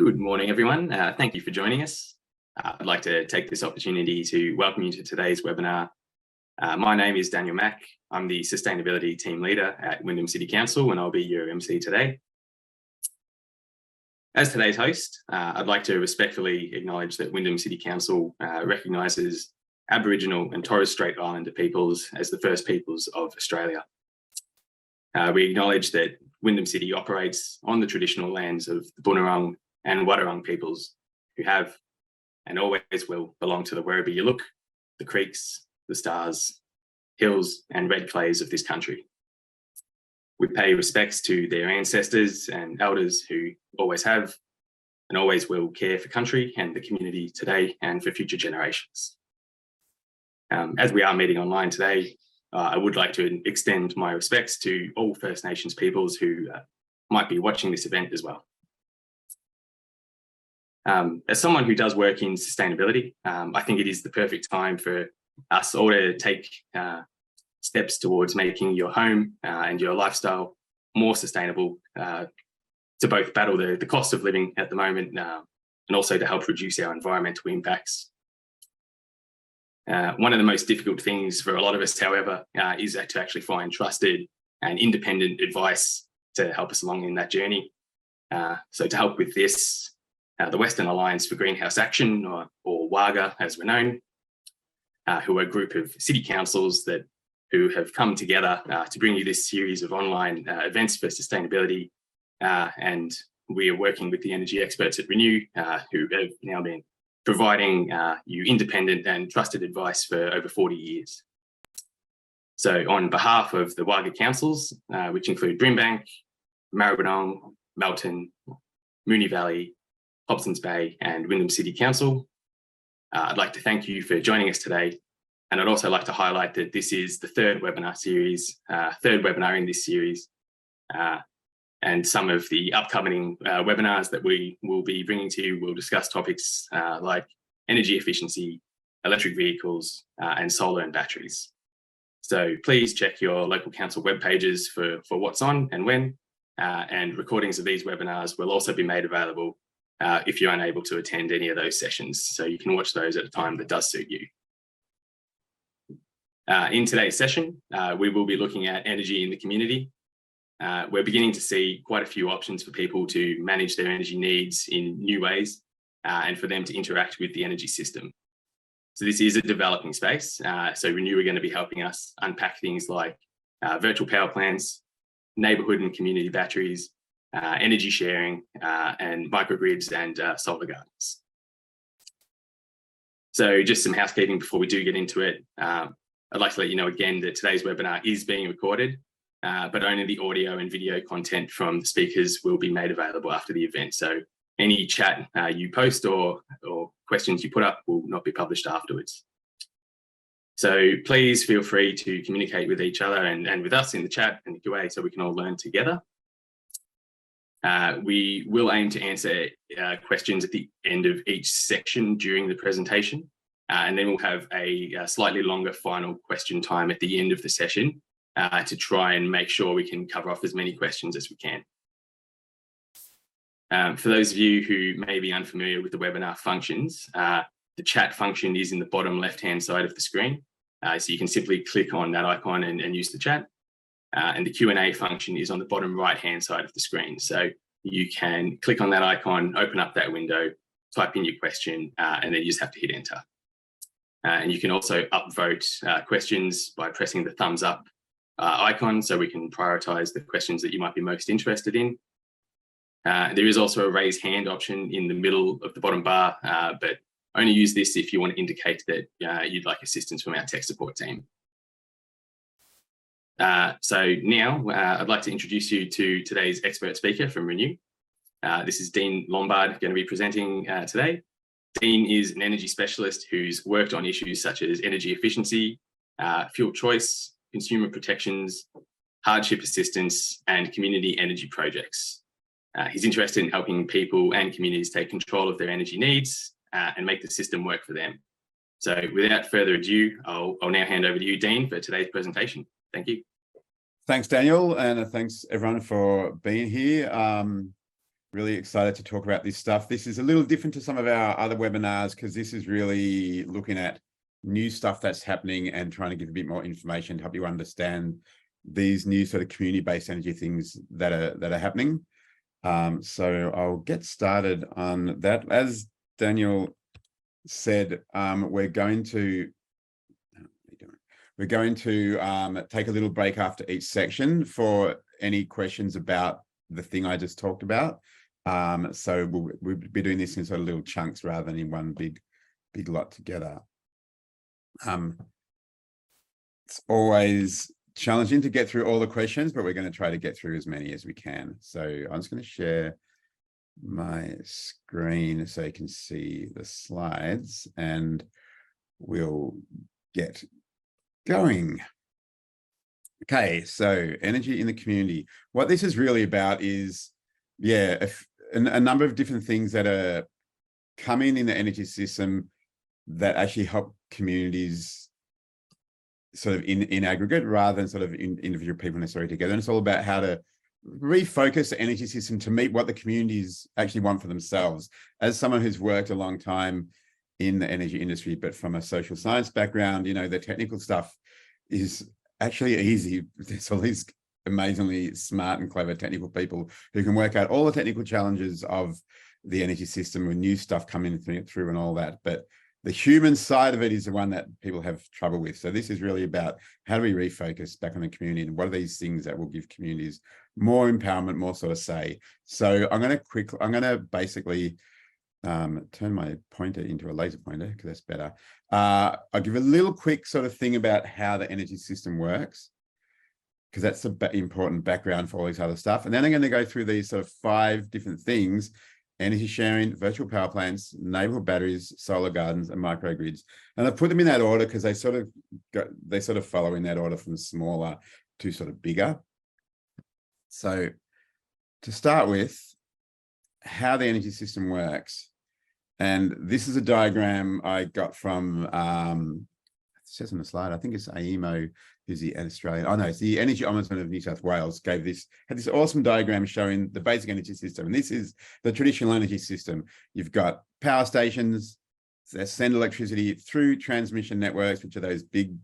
Good morning, everyone. Thank you for joining us. I'd like to take this opportunity to welcome you to today's webinar. My name is Daniel Mack. I'm the Sustainability Team Leader at Wyndham City Council, and I'll be your MC today. As today's host, I'd like to respectfully acknowledge that Wyndham City Council recognises Aboriginal and Torres Strait Islander peoples as the first peoples of Australia. We acknowledge that Wyndham City operates on the traditional lands of the Boonwurrung and Wadawurrung peoples who have and always will belong to the wherever you look, the creeks, the stars, hills and red clays of this country. We pay respects to their ancestors and elders who always have and always will care for country and the community today and for future generations. As we are meeting online today, I would like to extend my respects to all First Nations peoples who might be watching this event as well. As someone who does work in sustainability, I think it is the perfect time for us all to take steps towards making your home and your lifestyle more sustainable to both battle the cost of living at the moment and also to help reduce our environmental impacts. One of the most difficult things for a lot of us, however, is to actually find trusted and independent advice to help us along in that journey. So to help with this, the Western Alliance for Greenhouse Action, or WAGA as we're known, who are a group of city councils who have come together to bring you this series of online events for sustainability. And we are working with the energy experts at Renew, who have now been providing you independent and trusted advice for over 40 years. So on behalf of the WAGA councils, which include Brimbank, Maribyrnong, Melton, Moonee Valley, Hobsons Bay and Wyndham City Council, I'd like to thank you for joining us today. And I'd also like to highlight that this is the third webinar in this series. And some of the upcoming webinars that we will be bringing to you will discuss topics like energy efficiency, electric vehicles, and solar and batteries. So please check your local council web pages for what's on and when, and recordings of these webinars will also be made available if you're unable to attend any of those sessions. So you can watch those at a time that does suit you. In today's session, we will be looking at energy in the community. We're beginning to see quite a few options for people to manage their energy needs in new ways and for them to interact with the energy system. So this is a developing space. So Renew are going to be helping us unpack things like virtual power plants, neighbourhood and community batteries, energy sharing, and microgrids and solar gardens. So just some housekeeping before we do get into it. I'd like to let you know again that today's webinar is being recorded, but only the audio and video content from the speakers will be made available after the event. So any chat you post or questions you put up will not be published afterwards. So please feel free to communicate with each other and with us in the chat and the QA so we can all learn together. We will aim to answer questions at the end of each section during the presentation, and then we'll have a slightly longer final question time at the end of the session to try and make sure we can cover off as many questions as we can. For those of you who may be unfamiliar with the webinar functions, the chat function is in the bottom left-hand side of the screen. So you can simply click on that icon and use the chat. And the Q&A function is on the bottom right-hand side of the screen. So you can click on that icon, open up that window, type in your question, and then you just have to hit enter. And you can also upvote questions by pressing the thumbs up icon so we can prioritize the questions that you might be most interested in. There is also a raise hand option in the middle of the bottom bar, but only use this if you want to indicate that you'd like assistance from our tech support team. So now I'd like to introduce you to today's expert speaker from Renew. This is Dean Lombard going to be presenting today. Dean is an energy specialist who's worked on issues such as energy efficiency, fuel choice, consumer protections, hardship assistance, and community energy projects. He's interested in helping people and communities take control of their energy needs and make the system work for them. So without further ado, I'll now hand over to you, Dean, for today's presentation. Thank you. Thanks, Daniel, and thanks everyone for being here. Really excited to talk about this stuff. This is a little different to some of our other webinars because this is really looking at new stuff that's happening and trying to give a bit more information to help you understand these new sort of community-based energy things that are happening. So I'll get started on that. As Daniel said, we're going to take a little break after each section for any questions about the thing I just talked about. So we'll be doing this in sort of little chunks rather than in one big lot together. It's always challenging to get through all the questions, but we're going to try to get through as many as we can. So I'm just going to share my screen so you can see the slides and we'll get going. Okay, so energy in the community. What this is really about is, yeah, a number of different things that are coming in the energy system that actually help communities sort of in aggregate rather than sort of individual people necessarily together. And it's all about how to refocus the energy system to meet what the communities actually want for themselves. As someone who's worked a long time in the energy industry, but from a social science background, you know, the technical stuff is actually easy. There's all these amazingly smart and clever technical people who can work out all the technical challenges of the energy system with new stuff coming through and all that. But the human side of it is the one that people have trouble with. So this is really about how do we refocus back on the community and what are these things that will give communities more empowerment, more sort of say. So I'm going to basically turn my pointer into a laser pointer because that's better. I'll give a little quick sort of thing about how the energy system works, because that's the important background for all this other stuff. And then I'm going to go through these sort of 5 different things: energy sharing, virtual power plants, neighborhood batteries, solar gardens, and microgrids. And I've put them in that order because they sort of follow in that order from smaller to sort of bigger. So to start with, how the energy system works. And this is a diagram I got from, it says on the slide, I think it's AEMO, who's the Australian, oh no, it's the Energy Ombudsman of New South Wales, had this awesome diagram showing the basic energy system. And this is the traditional energy system. You've got power stations that send electricity through transmission networks, which are those big,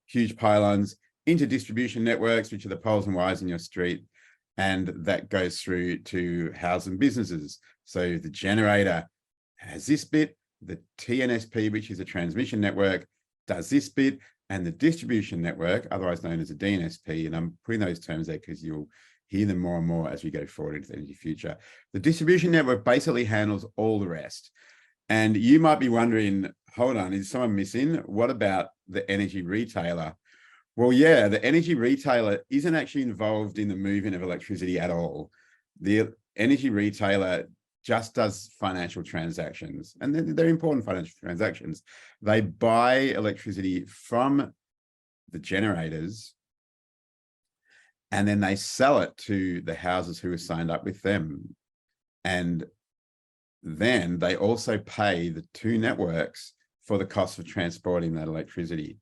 huge pylons, into distribution networks, which are the poles and wires in your street. And that goes through to houses and businesses. So the generator has this bit, the TNSP, which is a transmission network, does this bit, and the distribution network, otherwise known as a DNSP, and I'm putting those terms there because you'll hear them more and more as we go forward into the energy future. The distribution network basically handles all the rest. And you might be wondering, hold on, is someone missing? What about the energy retailer? Well, yeah, the energy retailer isn't actually involved in the moving of electricity at all. The energy retailer just does financial transactions, and they're important financial transactions. They buy electricity from the generators, and then they sell it to the houses who are signed up with them. And then they also pay the 2 networks for the cost of transporting that electricity.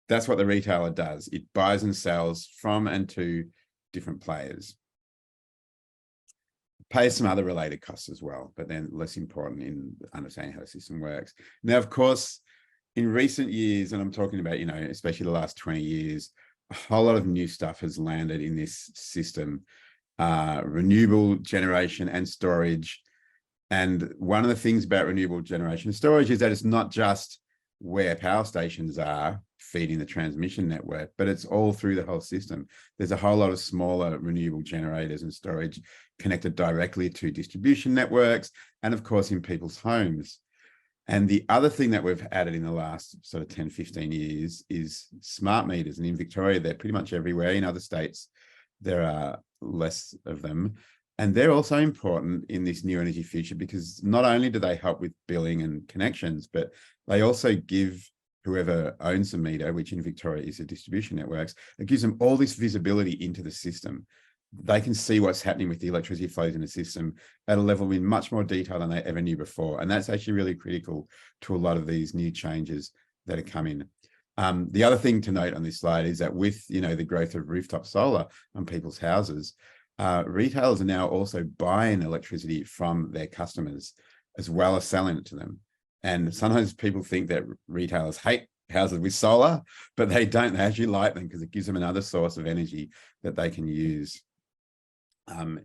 That's what the retailer does. It buys and sells from and to different players. Pays some other related costs as well, but then less important in understanding how the system works. Now, of course, in recent years, and I'm talking about, you know, especially the last 20 years, a whole lot of new stuff has landed in this system, renewable generation and storage. And one of the things about renewable generation and storage is that it's not just where power stations are feeding the transmission network, but it's all through the whole system. There's a whole lot of smaller renewable generators and storage connected directly to distribution networks, and of course in people's homes. And the other thing that we've added in the last sort of 10, 15 years is smart meters. And in Victoria, they're pretty much everywhere. In other states, there are less of them. And they're also important in this new energy future because not only do they help with billing and connections, but they also give whoever owns the meter, which in Victoria is the distribution networks, it gives them all this visibility into the system. They can see what's happening with the electricity flows in the system at a level in much more detail than they ever knew before. And that's actually really critical to a lot of these new changes that are coming. The other thing to note on this slide is that with, you know, the growth of rooftop solar on people's houses, retailers are now also buying electricity from their customers as well as selling it to them. And sometimes people think that retailers hate houses with solar, but they don't. They actually like them because it gives them another source of energy that they can use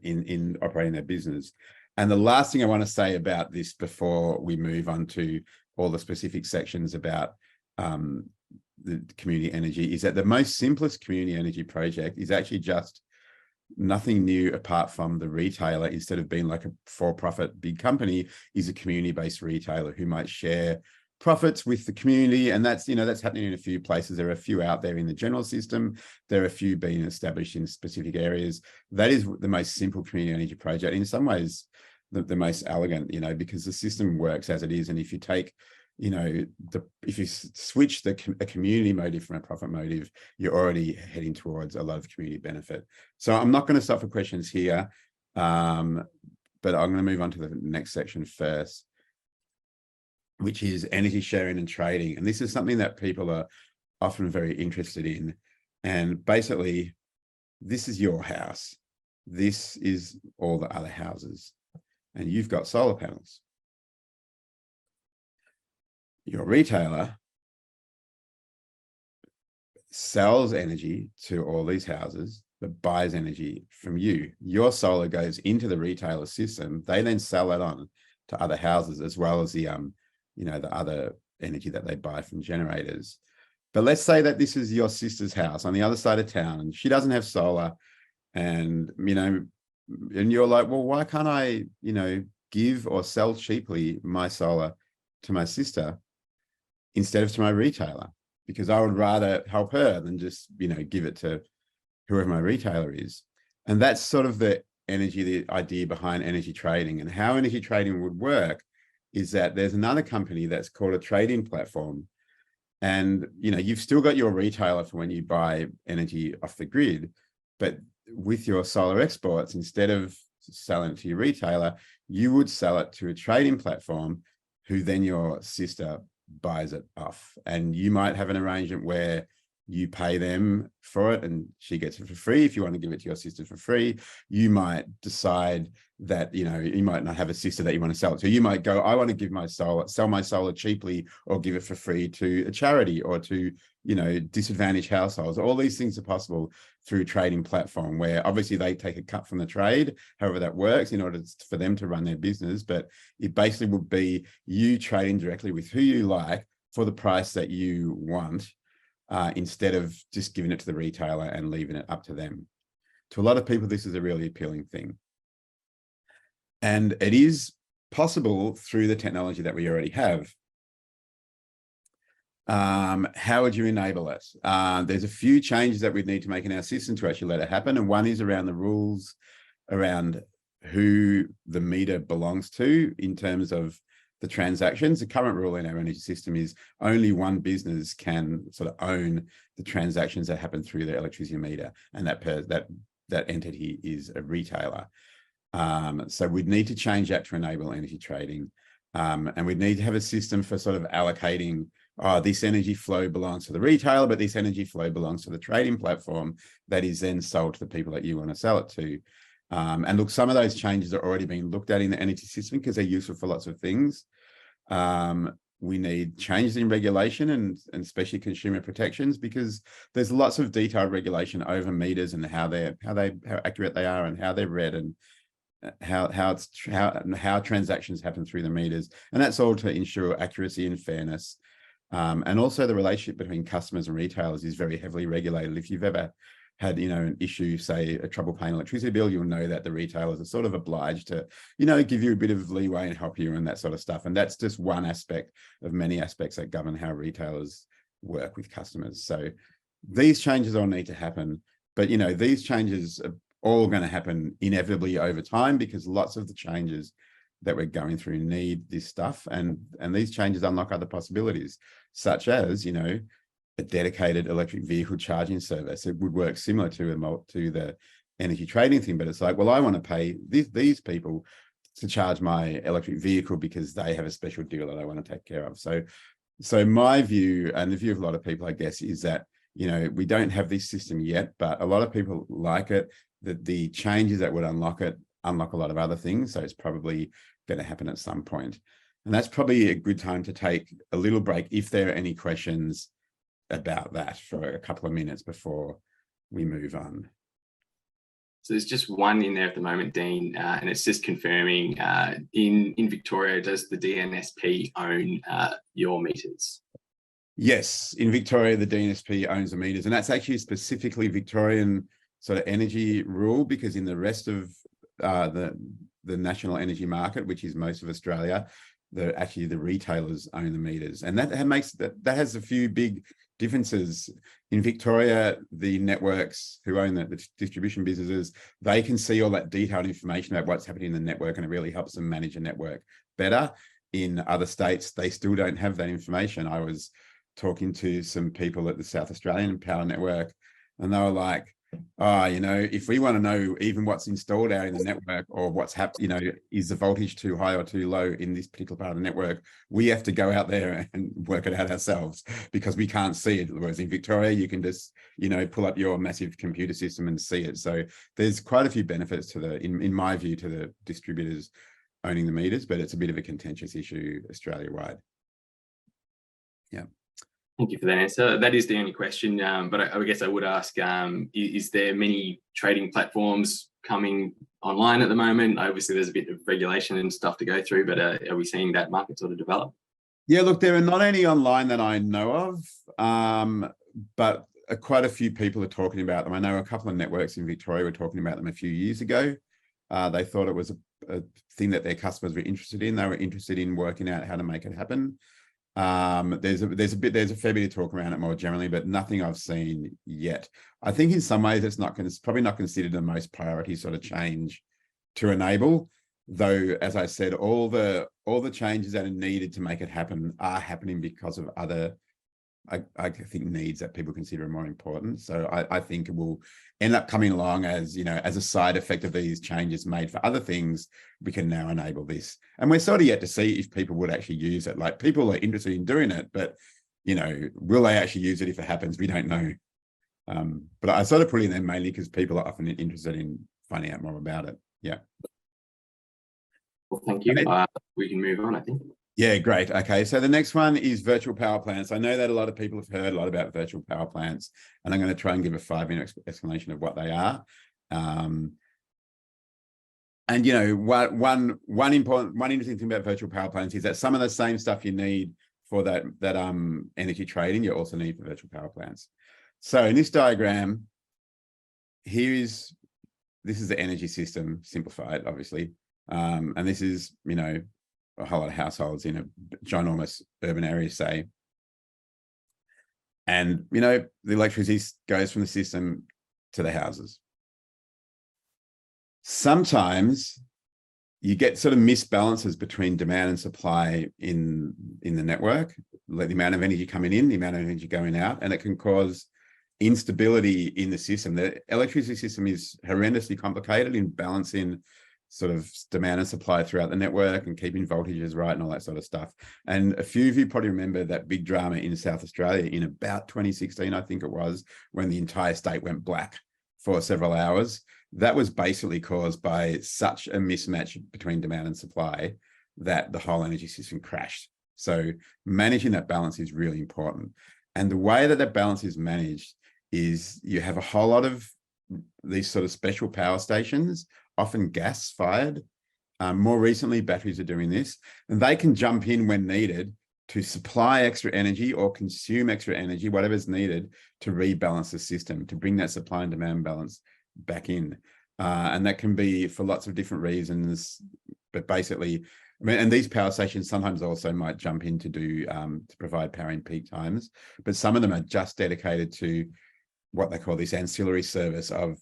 in operating their business. And the last thing I want to say about this before we move on to all the specific sections about the community energy is that the most simplest community energy project is actually just nothing new apart from the retailer, instead of being like a for-profit big company, is a community-based retailer who might share profits with the community. And that's, you know, that's happening in a few places. There are a few out there in the general system. There are a few being established in specific areas. That is the most simple community energy project. In some ways, the most elegant, you know, because the system works as it is. And if you take, you know, if you switch a community motive from a profit motive, you're already heading towards a lot of community benefit. So I'm not going to stop for questions here, but I'm going to move on to the next section first, which is energy sharing and trading. And this is something that people are often very interested in. And basically, this is your house. This is all the other houses. And you've got solar panels. Your retailer sells energy to all these houses, but buys energy from you. Your solar goes into the retailer system. They then sell it on to other houses, as well as the, you know, the other energy that they buy from generators. But let's say that this is your sister's house on the other side of town, and she doesn't have solar, and, you know, and you're like, well, why can't I, you know, give or sell cheaply my solar to my sister instead of to my retailer? Because I would rather help her than just, you know, give it to whoever my retailer is. And that's sort of the idea behind energy trading. And how energy trading would work is that there's another company that's called a trading platform. And, you know, you've still got your retailer for when you buy energy off the grid, but with your solar exports, instead of selling it to your retailer, you would sell it to a trading platform who then your sister buys it off. And you might have an arrangement where you pay them for it and she gets it for free. If you want to give it to your sister for free, you might decide that, you know, you might not have a sister that you want to sell it to. You might go, I want to give my solar, sell my solar cheaply, or give it for free to a charity or to, you know, disadvantaged households. All these things are possible through a trading platform, where obviously they take a cut from the trade, however that works, in order for them to run their business. But it basically would be you trading directly with who you like for the price that you want, instead of just giving it to the retailer and leaving it up to them. To a lot of people, this is a really appealing thing. And it is possible through the technology that we already have. How would you enable it? There's a few changes that we'd need to make in our system to actually let it happen. And one is around the rules around who the meter belongs to in terms of the transactions. The current rule in our energy system is only one business can sort of own the transactions that happen through the electricity meter, and that entity is a retailer. So we'd need to change that to enable energy trading, and we'd need to have a system for sort of allocating, this energy flow belongs to the retailer, but this energy flow belongs to the trading platform that is then sold to the people that you want to sell it to. And look, some of those changes are already being looked at in the energy system because they're useful for lots of things. We need changes in regulation and especially consumer protections, because there's lots of detailed regulation over meters and how accurate they are and how they're read and how transactions happen through the meters. And that's all to ensure accuracy and fairness. And also the relationship between customers and retailers is very heavily regulated. If you've ever had, you know, an issue, say a trouble paying electricity bill, you'll know that the retailers are sort of obliged to, you know, give you a bit of leeway and help you and that sort of stuff. And that's just one aspect of many aspects that govern how retailers work with customers. So these changes all need to happen, but, you know, these changes are all going to happen inevitably over time, because lots of the changes that we're going through need this stuff, and these changes unlock other possibilities, such as, you know, a dedicated electric vehicle charging service. It would work similar to the energy trading thing, but it's like, well, I want to pay these people to charge my electric vehicle because they have a special deal that I want to take care of. So my view, and the view of a lot of people, I guess, is that, you know, we don't have this system yet, but a lot of people like it. the changes that would unlock a lot of other things. So it's probably going to happen at some point. And that's probably a good time to take a little break if there are any questions about that for a couple of minutes before we move on. So there's just one in there at the moment, Dean, and it's just confirming in Victoria, does the DNSP own your meters? Yes, in Victoria, the DNSP owns the meters, and that's actually specifically Victorian sort of energy rule, because in the rest of the national energy market, which is most of Australia, actually the retailers own the meters, and that makes that has a few big differences. In Victoria, the networks who own the distribution businesses, they can see all that detailed information about what's happening in the network, and it really helps them manage a network better. In other states, they still don't have that information. I was talking to some people at the South Australian Power Network, and they were like, oh, you know, if we want to know even what's installed out in the network, or what's happened, you know, is the voltage too high or too low in this particular part of the network, we have to go out there and work it out ourselves, because we can't see it. Whereas in Victoria, you can just, you know, pull up your massive computer system and see it. So there's quite a few benefits to in my view, to the distributors owning the meters, but it's a bit of a contentious issue Australia-wide. Yeah. Thank you for that answer. That is the only question, but I guess I would ask, is there many trading platforms coming online at the moment? Obviously, there's a bit of regulation and stuff to go through, but are we seeing that market sort of develop? Yeah, look, there are not any online that I know of, but quite a few people are talking about them. I know a couple of networks in Victoria were talking about them a few years ago. They thought it was a thing that their customers were interested in. They were interested in working out how to make it happen. There's a fair bit of talk around it more generally, but nothing I've seen yet. I think in some ways it's probably not considered the most priority sort of change to enable, though, as I said, all the changes that are needed to make it happen are happening because of other, I think, needs that people consider more important. So I think it will end up coming along as, you know, as a side effect of these changes made for other things, we can now enable this. And we're sort of yet to see if people would actually use it. Like, people are interested in doing it, but, you know, will they actually use it if it happens? We don't know. But I sort of put it in there mainly because people are often interested in finding out more about it. Yeah. Well, thank you. We can move on, I think. Yeah, great. Okay, so the next one is virtual power plants. I know that a lot of people have heard a lot about virtual power plants, and I'm going to try and give a 5-minute explanation of what they are. And, you know, one interesting thing about virtual power plants is that some of the same stuff you need for that energy trading, you also need for virtual power plants. So in this diagram, this is the energy system simplified, obviously, and this is, you know, a whole lot of households in a ginormous urban area, say. And, you know, the electricity goes from the system to the houses. Sometimes you get sort of misbalances between demand and supply in the network, like the amount of energy coming in, the amount of energy going out, and it can cause instability in the system. The electricity system is horrendously complicated in balancing sort of demand and supply throughout the network and keeping voltages right and all that sort of stuff. And a few of you probably remember that big drama in South Australia in about 2016, I think it was, when the entire state went black for several hours. That was basically caused by such a mismatch between demand and supply that the whole energy system crashed. So managing that balance is really important. And the way that that balance is managed is you have a whole lot of these sort of special power stations, often gas-fired. More recently, batteries are doing this, and they can jump in when needed to supply extra energy or consume extra energy, whatever's needed, to rebalance the system, to bring that supply and demand balance back in. And that can be for lots of different reasons, but basically, I mean, and these power stations sometimes also might jump in to do to provide power in peak times, but some of them are just dedicated to what they call this ancillary service of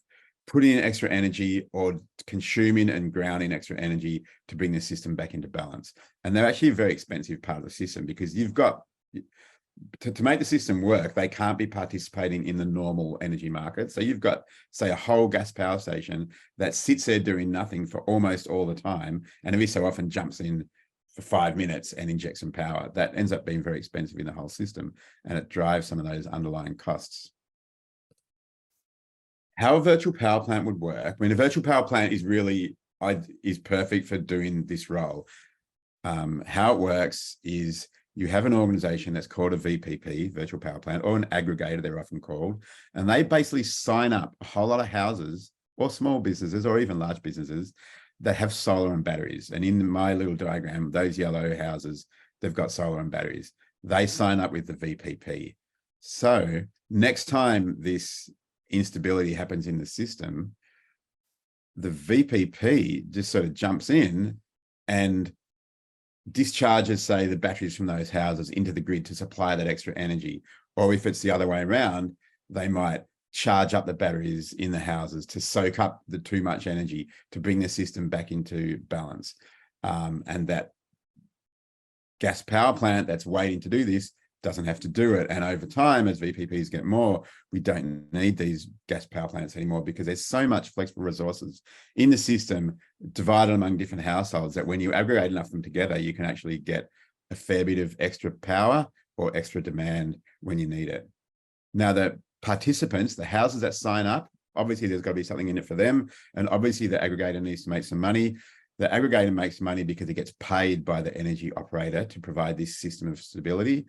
putting in extra energy or consuming and grounding extra energy to bring the system back into balance. And they're actually a very expensive part of the system, because you've got, to make the system work, they can't be participating in the normal energy market. So you've got, say, a whole gas power station that sits there doing nothing for almost all the time, and every so often jumps in for 5 minutes and injects some power. That ends up being very expensive in the whole system, and it drives some of those underlying costs. How a virtual power plant would work. I mean, a virtual power plant is really is perfect for doing this role. How it works is you have an organization that's called a VPP, virtual power plant, or an aggregator, they're often called, and they basically sign up a whole lot of houses or small businesses or even large businesses that have solar and batteries. And in my little diagram, those yellow houses, they've got solar and batteries. They sign up with the VPP. So next time this instability happens in the system, the VPP just sort of jumps in and discharges, say, the batteries from those houses into the grid to supply that extra energy. Or if it's the other way around, they might charge up the batteries in the houses to soak up the too much energy to bring the system back into balance. And that gas power plant that's waiting to do this doesn't have to do it. And over time, as VPPs get more, we don't need these gas power plants anymore because there's so much flexible resources in the system divided among different households that when you aggregate enough of them together, you can actually get a fair bit of extra power or extra demand when you need it. Now, the participants, the houses that sign up, obviously there's got to be something in it for them. And obviously the aggregator needs to make some money. The aggregator makes money because it gets paid by the energy operator to provide this system of stability.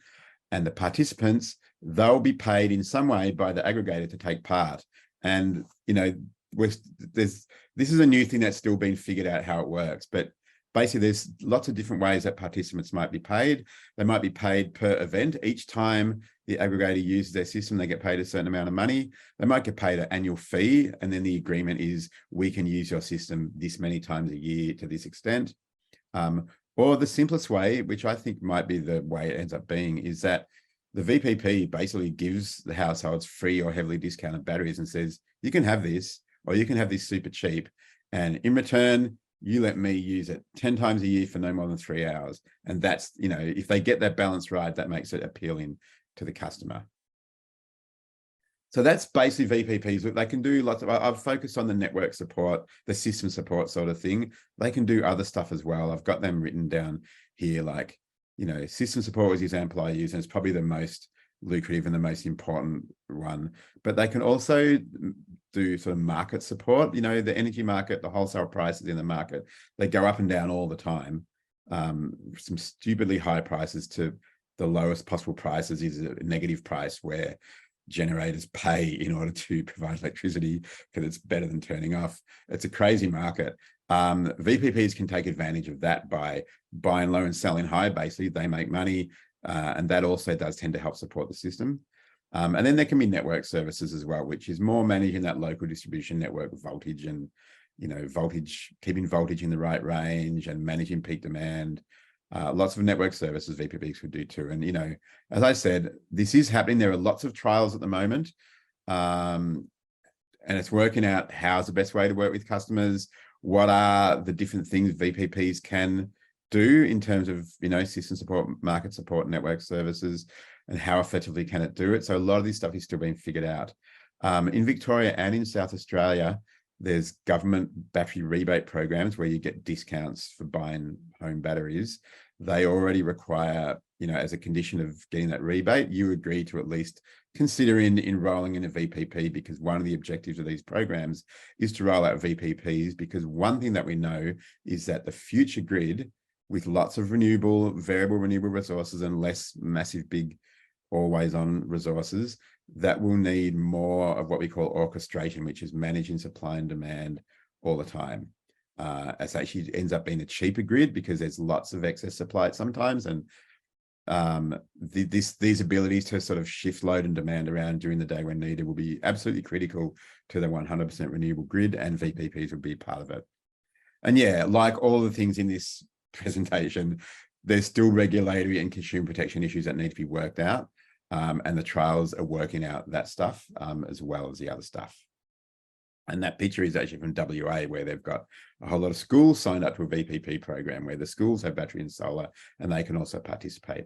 And the participants, they'll be paid in some way by the aggregator to take part. And, you know, this is a new thing that's still being figured out how it works. But basically, there's lots of different ways that participants might be paid. They might be paid per event. Each time the aggregator uses their system, they get paid a certain amount of money. They might get paid an annual fee. And then the agreement is, we can use your system this many times a year to this extent. Or the simplest way, which I think might be the way it ends up being, is that the VPP basically gives the households free or heavily discounted batteries and says, you can have this, or you can have this super cheap. And in return, you let me use it 10 times a year for no more than 3 hours. And that's, you know, if they get that balance right, that makes it appealing to the customer. So that's basically VPPs. They can do lots of, I've focused on the network support, the system support sort of thing. They can do other stuff as well. I've got them written down here, like, you know, system support was the example I use, and it's probably the most lucrative and the most important one. But they can also do sort of market support. You know, the energy market, the wholesale prices in the market, they go up and down all the time. Some stupidly high prices to the lowest possible prices is a negative price where generators pay in order to provide electricity because it's better than turning off. It's a crazy market. VPPs can take advantage of that by buying low and selling high. Basically, they make money, and that also does tend to help support the system. And then there can be network services as well, which is more managing that local distribution network voltage and, you know, voltage, keeping voltage in the right range and managing peak demand. Lots of network services VPPs could do too. And, you know, as I said, this is happening. There are lots of trials at the moment. And it's working out how's the best way to work with customers. What are the different things VPPs can do in terms of, you know, system support, market support, network services, and how effectively can it do it? So a lot of this stuff is still being figured out. In Victoria and in South Australia, there's government battery rebate programs where you get discounts for buying home batteries. They already require, you know, as a condition of getting that rebate, you agree to at least consider enrolling in a VPP, because one of the objectives of these programs is to roll out VPPs, because one thing that we know is that the future grid, with lots of renewable, variable renewable resources and less massive, big, always on resources, that will need more of what we call orchestration, which is managing supply and demand all the time. It actually ends up being a cheaper grid because there's lots of excess supply sometimes. And these abilities to sort of shift load and demand around during the day when needed will be absolutely critical to the 100% renewable grid, and VPPs will be part of it. And yeah, like all the things in this presentation, there's still regulatory and consumer protection issues that need to be worked out. And the trials are working out that stuff as well as the other stuff. And that picture is actually from WA, where they've got a whole lot of schools signed up to a VPP program where the schools have battery and solar, and they can also participate.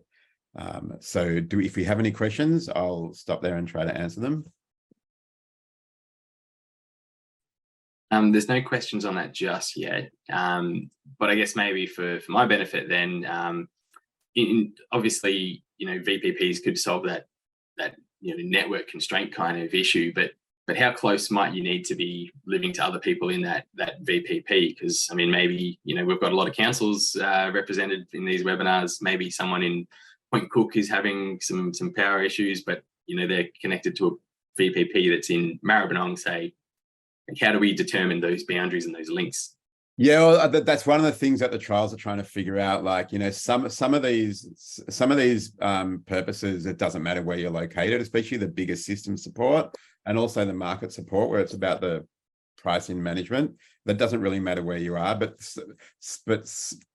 So if we have any questions, I'll stop there and try to answer them. There's no questions on that just yet, but I guess maybe for my benefit then, obviously, you know, VPPs could solve that you know, network constraint kind of issue, but but how close might you need to be living to other people in that VPP? Because I mean, maybe, you know, we've got a lot of councils represented in these webinars. Maybe someone in Point Cook is having some power issues, but you know, they're connected to a VPP that's in Maribyrnong, say. Like, how do we determine those boundaries and those links? Yeah, well, that's one of the things that the trials are trying to figure out. Like, you know, some of these purposes, it doesn't matter where you're located, especially the bigger system support and also the market support, where it's about the pricing management. That doesn't really matter where you are, but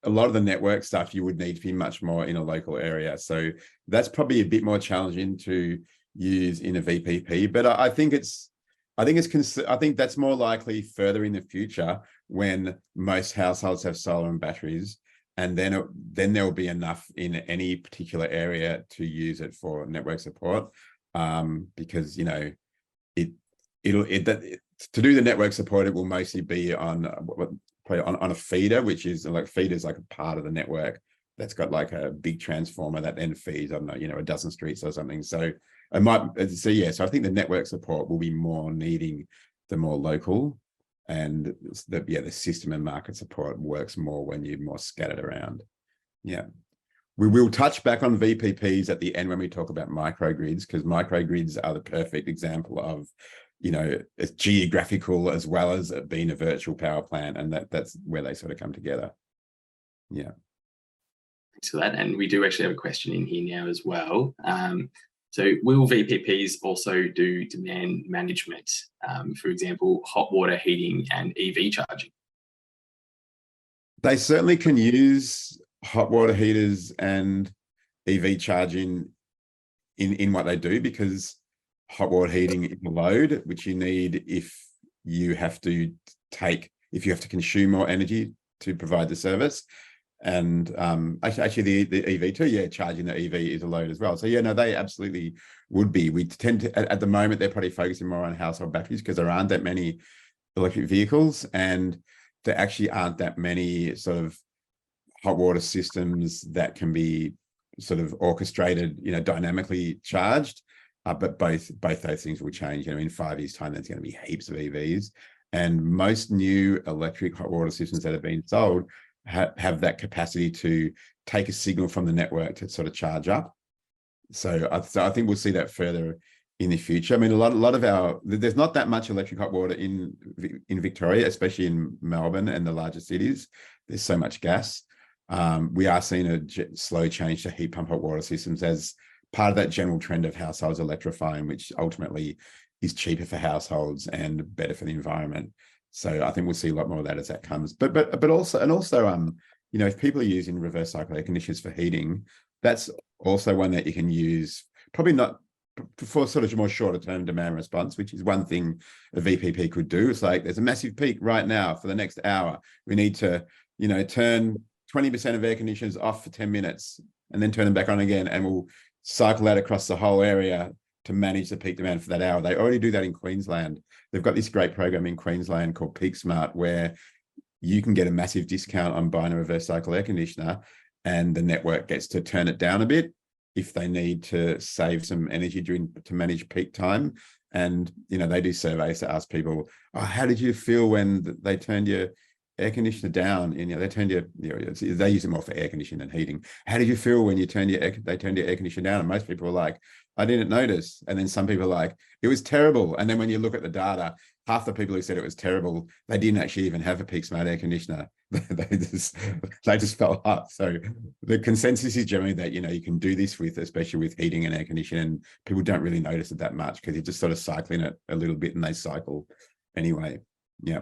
a lot of the network stuff you would need to be much more in a local area. So that's probably a bit more challenging to use in a VPP. But I think that's more likely further in the future, when most households have solar and batteries, and then there will be enough in any particular area to use it for network support, because, you know, to do the network support, it will mostly be on a feeder, which is like, feeders like a part of the network that's got like a big transformer that then feeds, I don't know, you know, a dozen streets or something. So I think the network support will be more needing the more local, and the system and market support works more when you're more scattered around. Yeah. We will touch back on VPPs at the end when we talk about microgrids, because microgrids are the perfect example of, you know, it's geographical as well as being a virtual power plant, and that's where they sort of come together. Yeah. Thanks for that. And we do actually have a question in here now as well. So will VPPs also do demand management, for example, hot water heating and EV charging? They certainly can use hot water heaters and EV charging in what they do, because hot water heating is a load which you need if you have to consume more energy to provide the service. And actually the EV too, yeah, charging the EV is a load as well. So yeah, no, they absolutely would be. We tend to, at the moment, they're probably focusing more on household batteries because there aren't that many electric vehicles, and there actually aren't that many sort of hot water systems that can be sort of orchestrated, you know, dynamically charged. But both those things will change. You know, in 5 years' time, there's going to be heaps of EVs, and most new electric hot water systems that have been sold have that capacity to take a signal from the network to sort of charge up. So I think we'll see that further in the future. I mean, a lot of there's not that much electric hot water in Victoria, especially in Melbourne and the larger cities. There's so much gas. We are seeing a slow change to heat pump hot water systems as part of that general trend of households electrifying, which ultimately is cheaper for households and better for the environment. So I think we'll see a lot more of that as that comes. But also, you know, if people are using reverse cycle air conditioners for heating, that's also one that you can use, probably not for sort of more shorter term demand response, which is one thing a VPP could do. It's like, there's a massive peak right now for the next hour. We need to, you know, turn 20% of air conditioners off for 10 minutes and then turn them back on again, and we'll cycle that across the whole area to manage the peak demand for that hour. They already do that in Queensland. They've got this great program in Queensland called Peak Smart, where you can get a massive discount on buying a reverse cycle air conditioner, and the network gets to turn it down a bit if they need to save some energy to manage peak time. And, you know, they do surveys to ask people, oh, how did you feel when they turned your air conditioner down? And, you know, they turned they use it more for air conditioning and heating. How did you feel when they turned your air conditioner down? And most people were like, I didn't notice. And then some people are like, it was terrible. And then when you look at the data, half the people who said it was terrible, they didn't actually even have a Peak Smart air conditioner. they just felt hot. So the consensus is generally that, you know, you can do this especially with heating and air conditioning, and people don't really notice it that much because you're just sort of cycling it a little bit, and they cycle anyway. Yeah.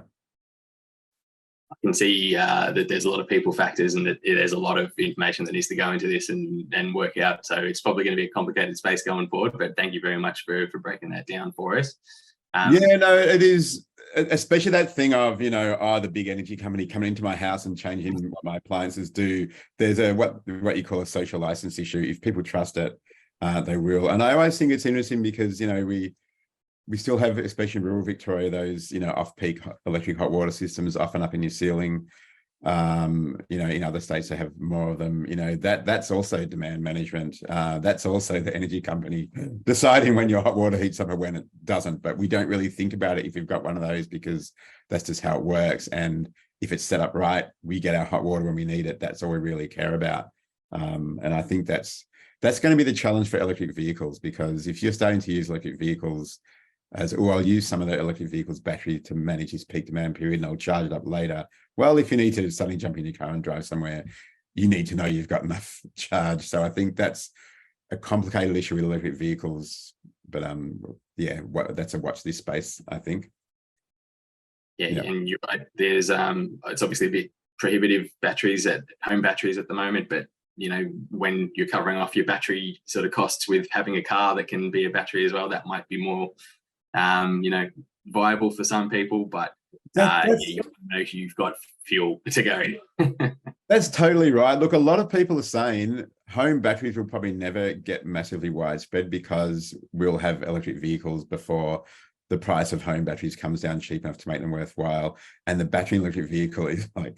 I can see that there's a lot of people factors, and that there's a lot of information that needs to go into this and work out. So it's probably going to be a complicated space going forward, but thank you very much for breaking that down for us. Yeah, no, it is, especially that thing of, you know, the big energy company coming into my house and changing what my appliances do. There's what you call a social license issue. If people trust it, they will. And I always think it's interesting because, you know, we still have, especially in rural Victoria, those, you know, off-peak electric hot water systems often up in your ceiling. You know, in other states they have more of them. You know, that's also demand management. That's also the energy company deciding when your hot water heats up or when it doesn't. But we don't really think about it if you've got one of those, because that's just how it works. And if it's set up right, we get our hot water when we need it. That's all we really care about. And I think that's going to be the challenge for electric vehicles, because if you're starting to use electric vehicles as, oh, I'll use some of the electric vehicles battery to manage this peak demand period and I'll charge it up later. Well, if you need to suddenly jump in your car and drive somewhere, you need to know you've got enough charge. So I think that's a complicated issue with electric vehicles, but yeah, that's a watch this space, I think. Yeah, and you're right. There's it's obviously a bit prohibitive home batteries at the moment, but you know, when you're covering off your battery sort of costs with having a car that can be a battery as well, that might be more you know, viable for some people. But you know, you've got fuel to go. That's totally right. Look, a lot of people are saying home batteries will probably never get massively widespread because we'll have electric vehicles before the price of home batteries comes down cheap enough to make them worthwhile. And the battery electric vehicle is like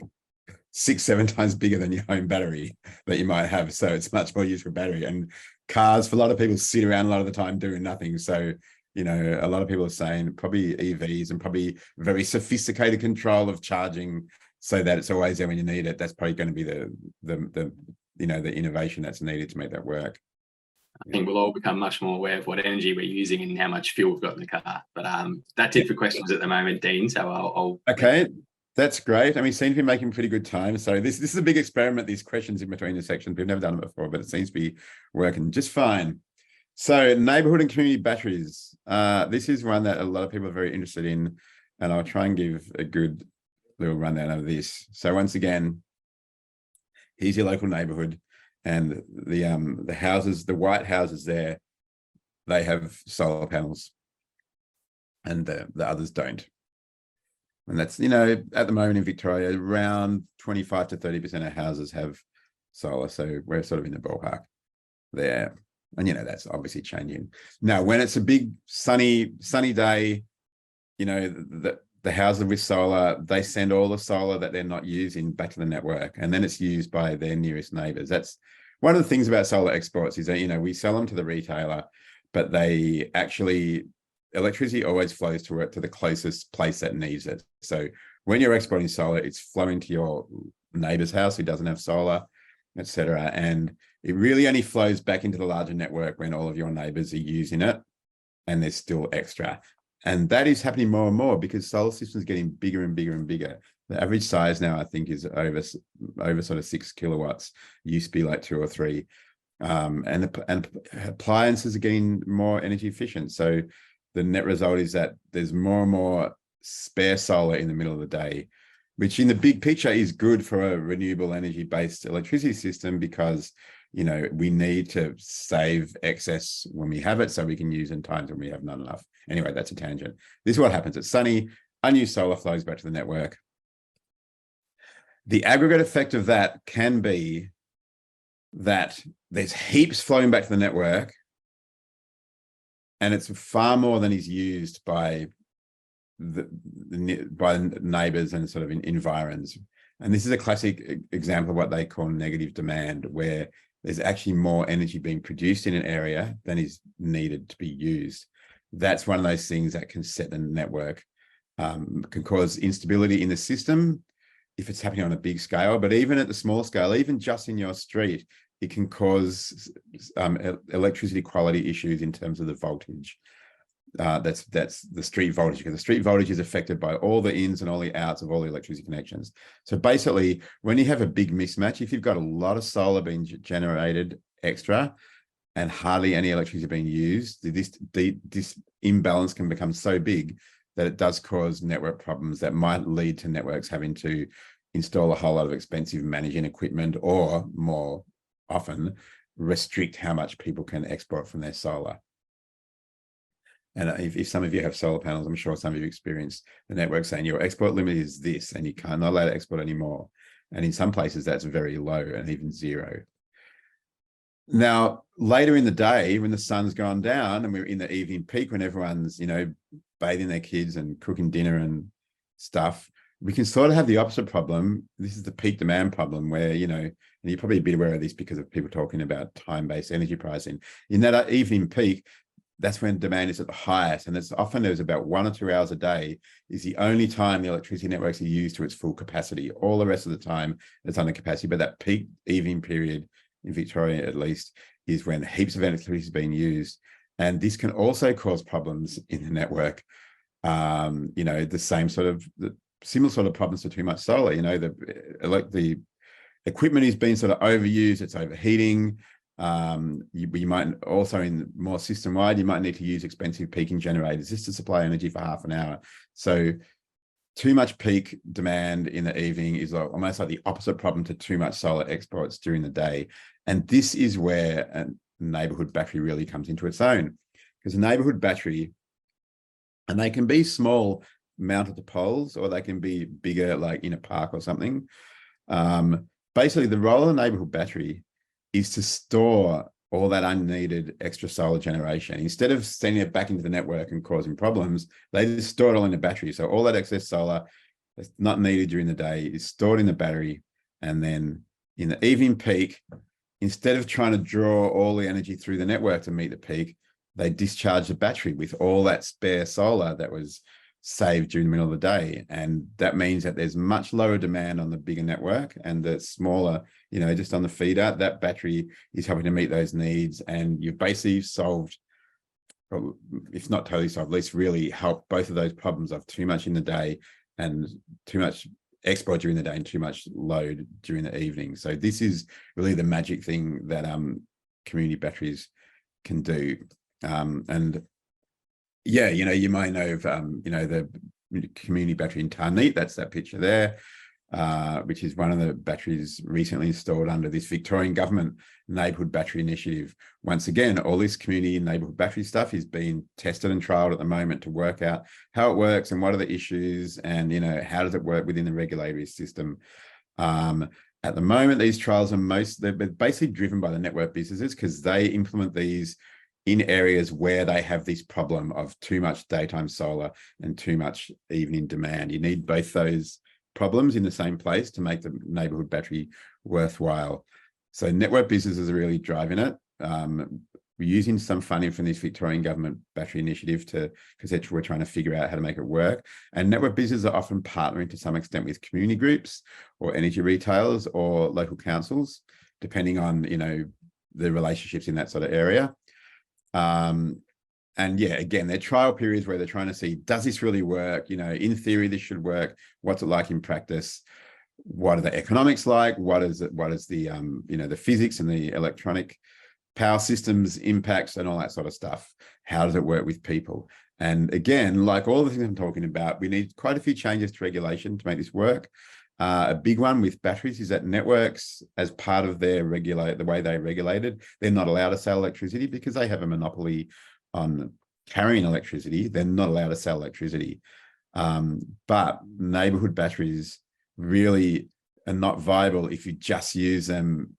6-7 times bigger than your home battery that you might have. So it's much more used for battery. And cars, for a lot of people, sit around a lot of the time doing nothing. So, you know, a lot of people are saying probably EVs and probably very sophisticated control of charging so that it's always there when you need it. That's probably going to be the you know, the innovation that's needed to make that work. I think we'll all become much more aware of what energy we're using and how much fuel we've got in the car. But that's it for questions at the moment, Dean. So I'll okay. That's great. And we seem to be making pretty good time. So this is a big experiment, these questions in between the sections. We've never done it before, but it seems to be working just fine. So neighborhood and community batteries. This is one that a lot of people are very interested in, and I'll try and give a good little rundown of this. So once again, here's your local neighborhood, and the houses, the white houses there, they have solar panels, and the others don't. And that's, you know, at the moment in Victoria, around 25 to 30% of houses have solar. So we're sort of in the ballpark there. And, you know, that's obviously changing. Now, when it's a big sunny day, you know, the houses with solar, they send all the solar that they're not using back to the network. And then it's used by their nearest neighbors. That's one of the things about solar exports, is that, you know, we sell them to the retailer, but they actually, electricity always flows to the closest place that needs it. So when you're exporting solar, it's flowing to your neighbor's house who doesn't have solar, etc. And it really only flows back into the larger network when all of your neighbors are using it and there's still extra. And that is happening more and more because solar systems are getting bigger and bigger and bigger. The average size now, I think, is over sort of 6 kilowatts. It used to be like 2 or 3. And appliances are getting more energy efficient. So the net result is that there's more and more spare solar in the middle of the day, which in the big picture is good for a renewable energy based electricity system, because, you know, we need to save excess when we have it so we can use in times when we have not enough. Anyway, that's a tangent. This is what happens. It's sunny, unused solar flows back to the network. The aggregate effect of that can be that there's heaps flowing back to the network, and it's far more than is used by neighbors and sort of environs. And this is a classic example of what they call negative demand, where there's actually more energy being produced in an area than is needed to be used. That's one of those things that can set the network, can cause instability in the system if it's happening on a big scale, but even at the small scale, even just in your street, it can cause electricity quality issues in terms of the voltage. That's the street voltage, because the street voltage is affected by all the ins and all the outs of all the electricity connections. So basically, when you have a big mismatch, if you've got a lot of solar being generated extra and hardly any electricity being used, this imbalance can become so big that it does cause network problems that might lead to networks having to install a whole lot of expensive managing equipment, or more often restrict how much people can export from their solar. And if some of you have solar panels, I'm sure some of you experienced the network saying your export limit is this and you can't, not allowed to export anymore. And in some places that's very low and even 0. Now, later in the day, when the sun's gone down and we're in the evening peak, when everyone's, you know, bathing their kids and cooking dinner and stuff, we can sort of have the opposite problem. This is the peak demand problem where, you know, and you're probably a bit aware of this because of people talking about time-based energy pricing. In that evening peak, that's when demand is at the highest. And it's often there's about 1 or 2 hours a day is the only time the electricity networks are used to its full capacity. All the rest of the time it's under capacity. But that peak evening period in Victoria, at least, is when heaps of electricity is being used. And this can also cause problems in the network. You know, the similar sort of problems to too much solar. You know, the equipment is being sort of overused, it's overheating. You might also, in more system-wide, you might need to use expensive peaking generators just to supply energy for half an hour. So too much peak demand in the evening is almost like the opposite problem to too much solar exports during the day. And this is where a neighbourhood battery really comes into its own, because a neighbourhood battery, and they can be small, mounted to poles, or they can be bigger, like in a park or something. Basically, the role of a neighbourhood battery is to store all that unneeded extra solar generation. Instead of sending it back into the network and causing problems, they just store it all in the battery. So all that excess solar that's not needed during the day is stored in the battery. And then in the evening peak, instead of trying to draw all the energy through the network to meet the peak, they discharge the battery with all that spare solar that was saved during the middle of the day. And that means that there's much lower demand on the bigger network, and the smaller, you know, just on the feeder, that battery is helping to meet those needs. And you've basically solved, if not totally solved, at least really helped both of those problems of too much in the day and too much export during the day and too much load during the evening. So this is really the magic thing that community batteries can do. And yeah, you know, you might know of, you know, the community battery in Tarneet, that's that picture there, which is one of the batteries recently installed under this Victorian government neighbourhood battery initiative. Once again, all this community neighbourhood battery stuff is being tested and trialled at the moment to work out how it works and what are the issues, and, you know, how does it work within the regulatory system. At the moment, these trials are they're basically driven by the network businesses, because they implement these in areas where they have this problem of too much daytime solar and too much evening demand. You need both those problems in the same place to make the neighbourhood battery worthwhile. So network businesses are really driving it. We're using some funding from this Victorian government battery initiative because we're trying to figure out how to make it work. And network businesses are often partnering to some extent with community groups or energy retailers or local councils, depending on, you know, the relationships in that sort of area. And yeah, again, they're trial periods where they're trying to see, does this really work? You know, in theory, this should work. What's it like in practice? What are the economics like? What is the, you know, the physics and the electronic power systems impacts and all that sort of stuff? How does it work with people? And again, like all the things I'm talking about, we need quite a few changes to regulation to make this work. A big one with batteries is that networks, as part of their the way they're regulated, they're not allowed to sell electricity because they have a monopoly on carrying electricity. They're not allowed to sell electricity. But neighbourhood batteries really are not viable if you just use them,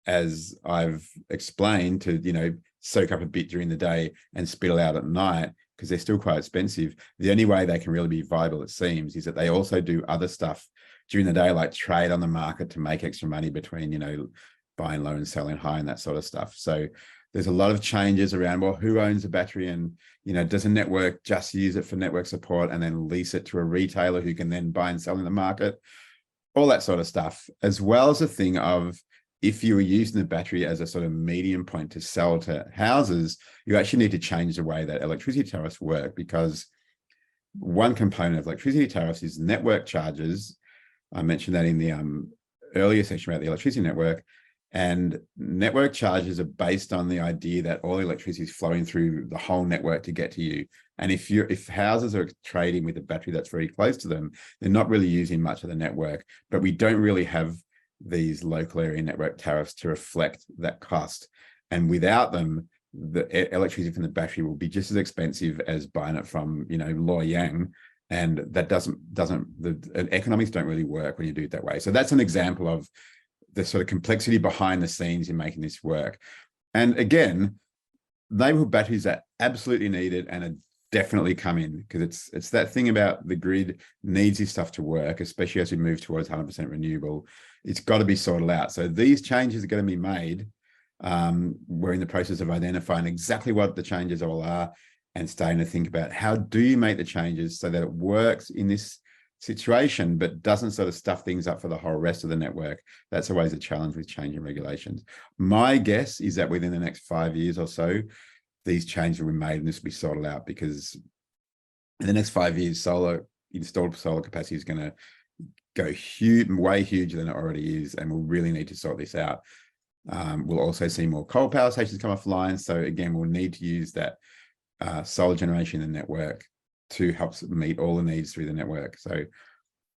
as I've explained, to, you know, soak up a bit during the day and spittle out at night, because they're still quite expensive. The only way they can really be viable, it seems, is that they also do other stuff during the day, like trade on the market to make extra money between, you know, buying low and selling high and that sort of stuff. So there's a lot of changes around, well, who owns a battery, and, you know, does a network just use it for network support and then lease it to a retailer who can then buy and sell in the market? All that sort of stuff, as well as a thing of, if you were using the battery as a sort of medium point to sell to houses, you actually need to change the way that electricity tariffs work, because one component of electricity tariffs is network charges. I mentioned that in the earlier section about the electricity network, and network charges are based on the idea that all electricity is flowing through the whole network to get to you. And if houses are trading with a battery that's very close to them, they're not really using much of the network. But we don't really have these local area network tariffs to reflect that cost. And without them, the electricity from the battery will be just as expensive as buying it from, you know, Loy Yang. And that the economics don't really work when you do it that way. So that's an example of the sort of complexity behind the scenes in making this work. And again, neighborhood batteries are absolutely needed and are definitely come in, because it's that thing about the grid needs this stuff to work, especially as we move towards 100% renewable. It's got to be sorted out. So these changes are going to be made. We're in the process of identifying exactly what the changes all are and starting to think about how do you make the changes so that it works in this situation, but doesn't sort of stuff things up for the whole rest of the network. That's always a challenge with changing regulations. My guess is that within the next 5 years or so, these changes will be made and this will be sorted out, because in the next 5 years, installed solar capacity is going to go huge, way huger than it already is, and we'll really need to sort this out. We'll also see more coal power stations come offline. So again, we'll need to use that solar generation in the network to help meet all the needs through the network. So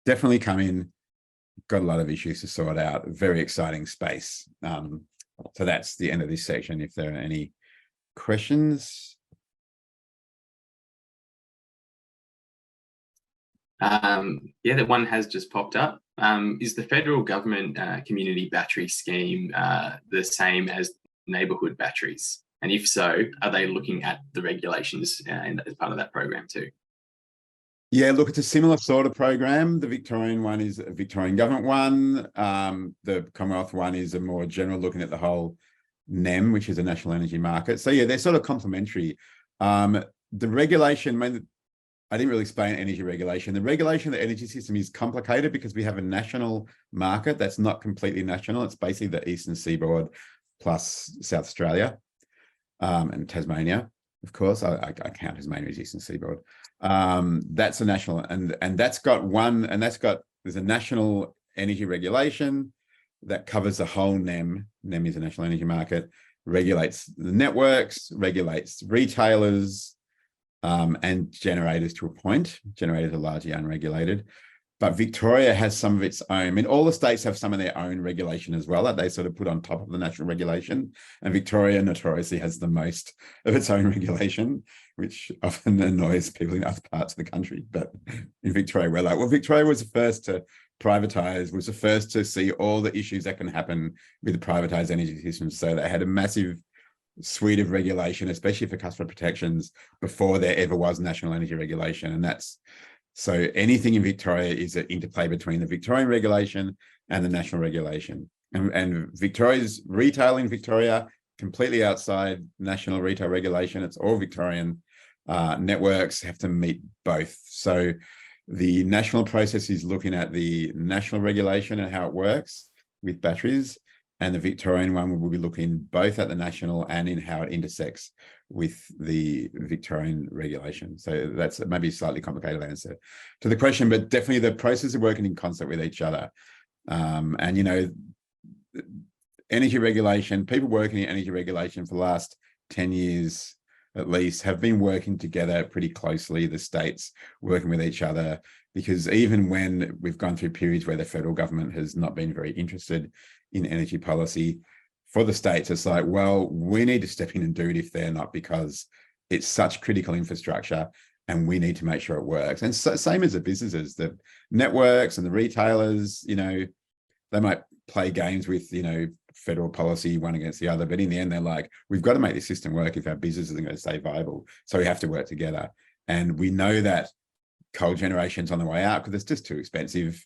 definitely come in, got a lot of issues to sort out, very exciting space. So that's the end of this section. If there are any questions. Yeah, that one has just popped up. Is the federal government community battery scheme the same as neighbourhood batteries? And if so, are they looking at the regulations as part of that program too? Yeah, look, it's a similar sort of program. The Victorian one is a Victorian government one. The Commonwealth one is a more general looking at the whole NEM, which is a national energy market. So yeah, they're sort of complementary. The regulation, I didn't really explain energy regulation. The regulation of the energy system is complicated because we have a national market that's not completely national. It's basically the Eastern Seaboard plus South Australia and Tasmania, of course. I count Tasmania as Eastern Seaboard. That's a national, and that's got one, and there's a national energy regulation that covers the whole NEM. NEM is a national energy market, regulates the networks, regulates retailers, and generators to a point. Generators are largely unregulated, but Victoria has some of its own. I mean, all the states have some of their own regulation as well that they sort of put on top of the national regulation. And Victoria notoriously has the most of its own regulation, which often annoys people in other parts of the country. But in Victoria, we're like, well, Victoria was the first to privatise, was the first to see all the issues that can happen with the privatised energy systems. So they had a massive suite of regulation, especially for customer protections, before there ever was national energy regulation. And that's, so anything in Victoria is an interplay between the Victorian regulation and the national regulation. And Victoria's retail in Victoria, completely outside national retail regulation. It's all Victorian. Networks have to meet both. So the national process is looking at the national regulation and how it works with batteries. And the Victorian one will be looking both at the national and in how it intersects with the Victorian regulation. So that's maybe a slightly complicated answer to the question, but definitely the process of working in concert with each other. And, you know, energy regulation, people working in energy regulation for the last 10 years at least have been working together pretty closely, the states working with each other, because even when we've gone through periods where the federal government has not been very interested in energy policy, for the states, it's like, well, we need to step in and do it if they're not, because it's such critical infrastructure and we need to make sure it works. And so, same as the businesses, the networks and the retailers, you know, they might play games with, you know, federal policy one against the other, but in the end, they're like, we've got to make this system work if our business isn't going to stay viable. So we have to work together. And we know that coal generation's on the way out because it's just too expensive.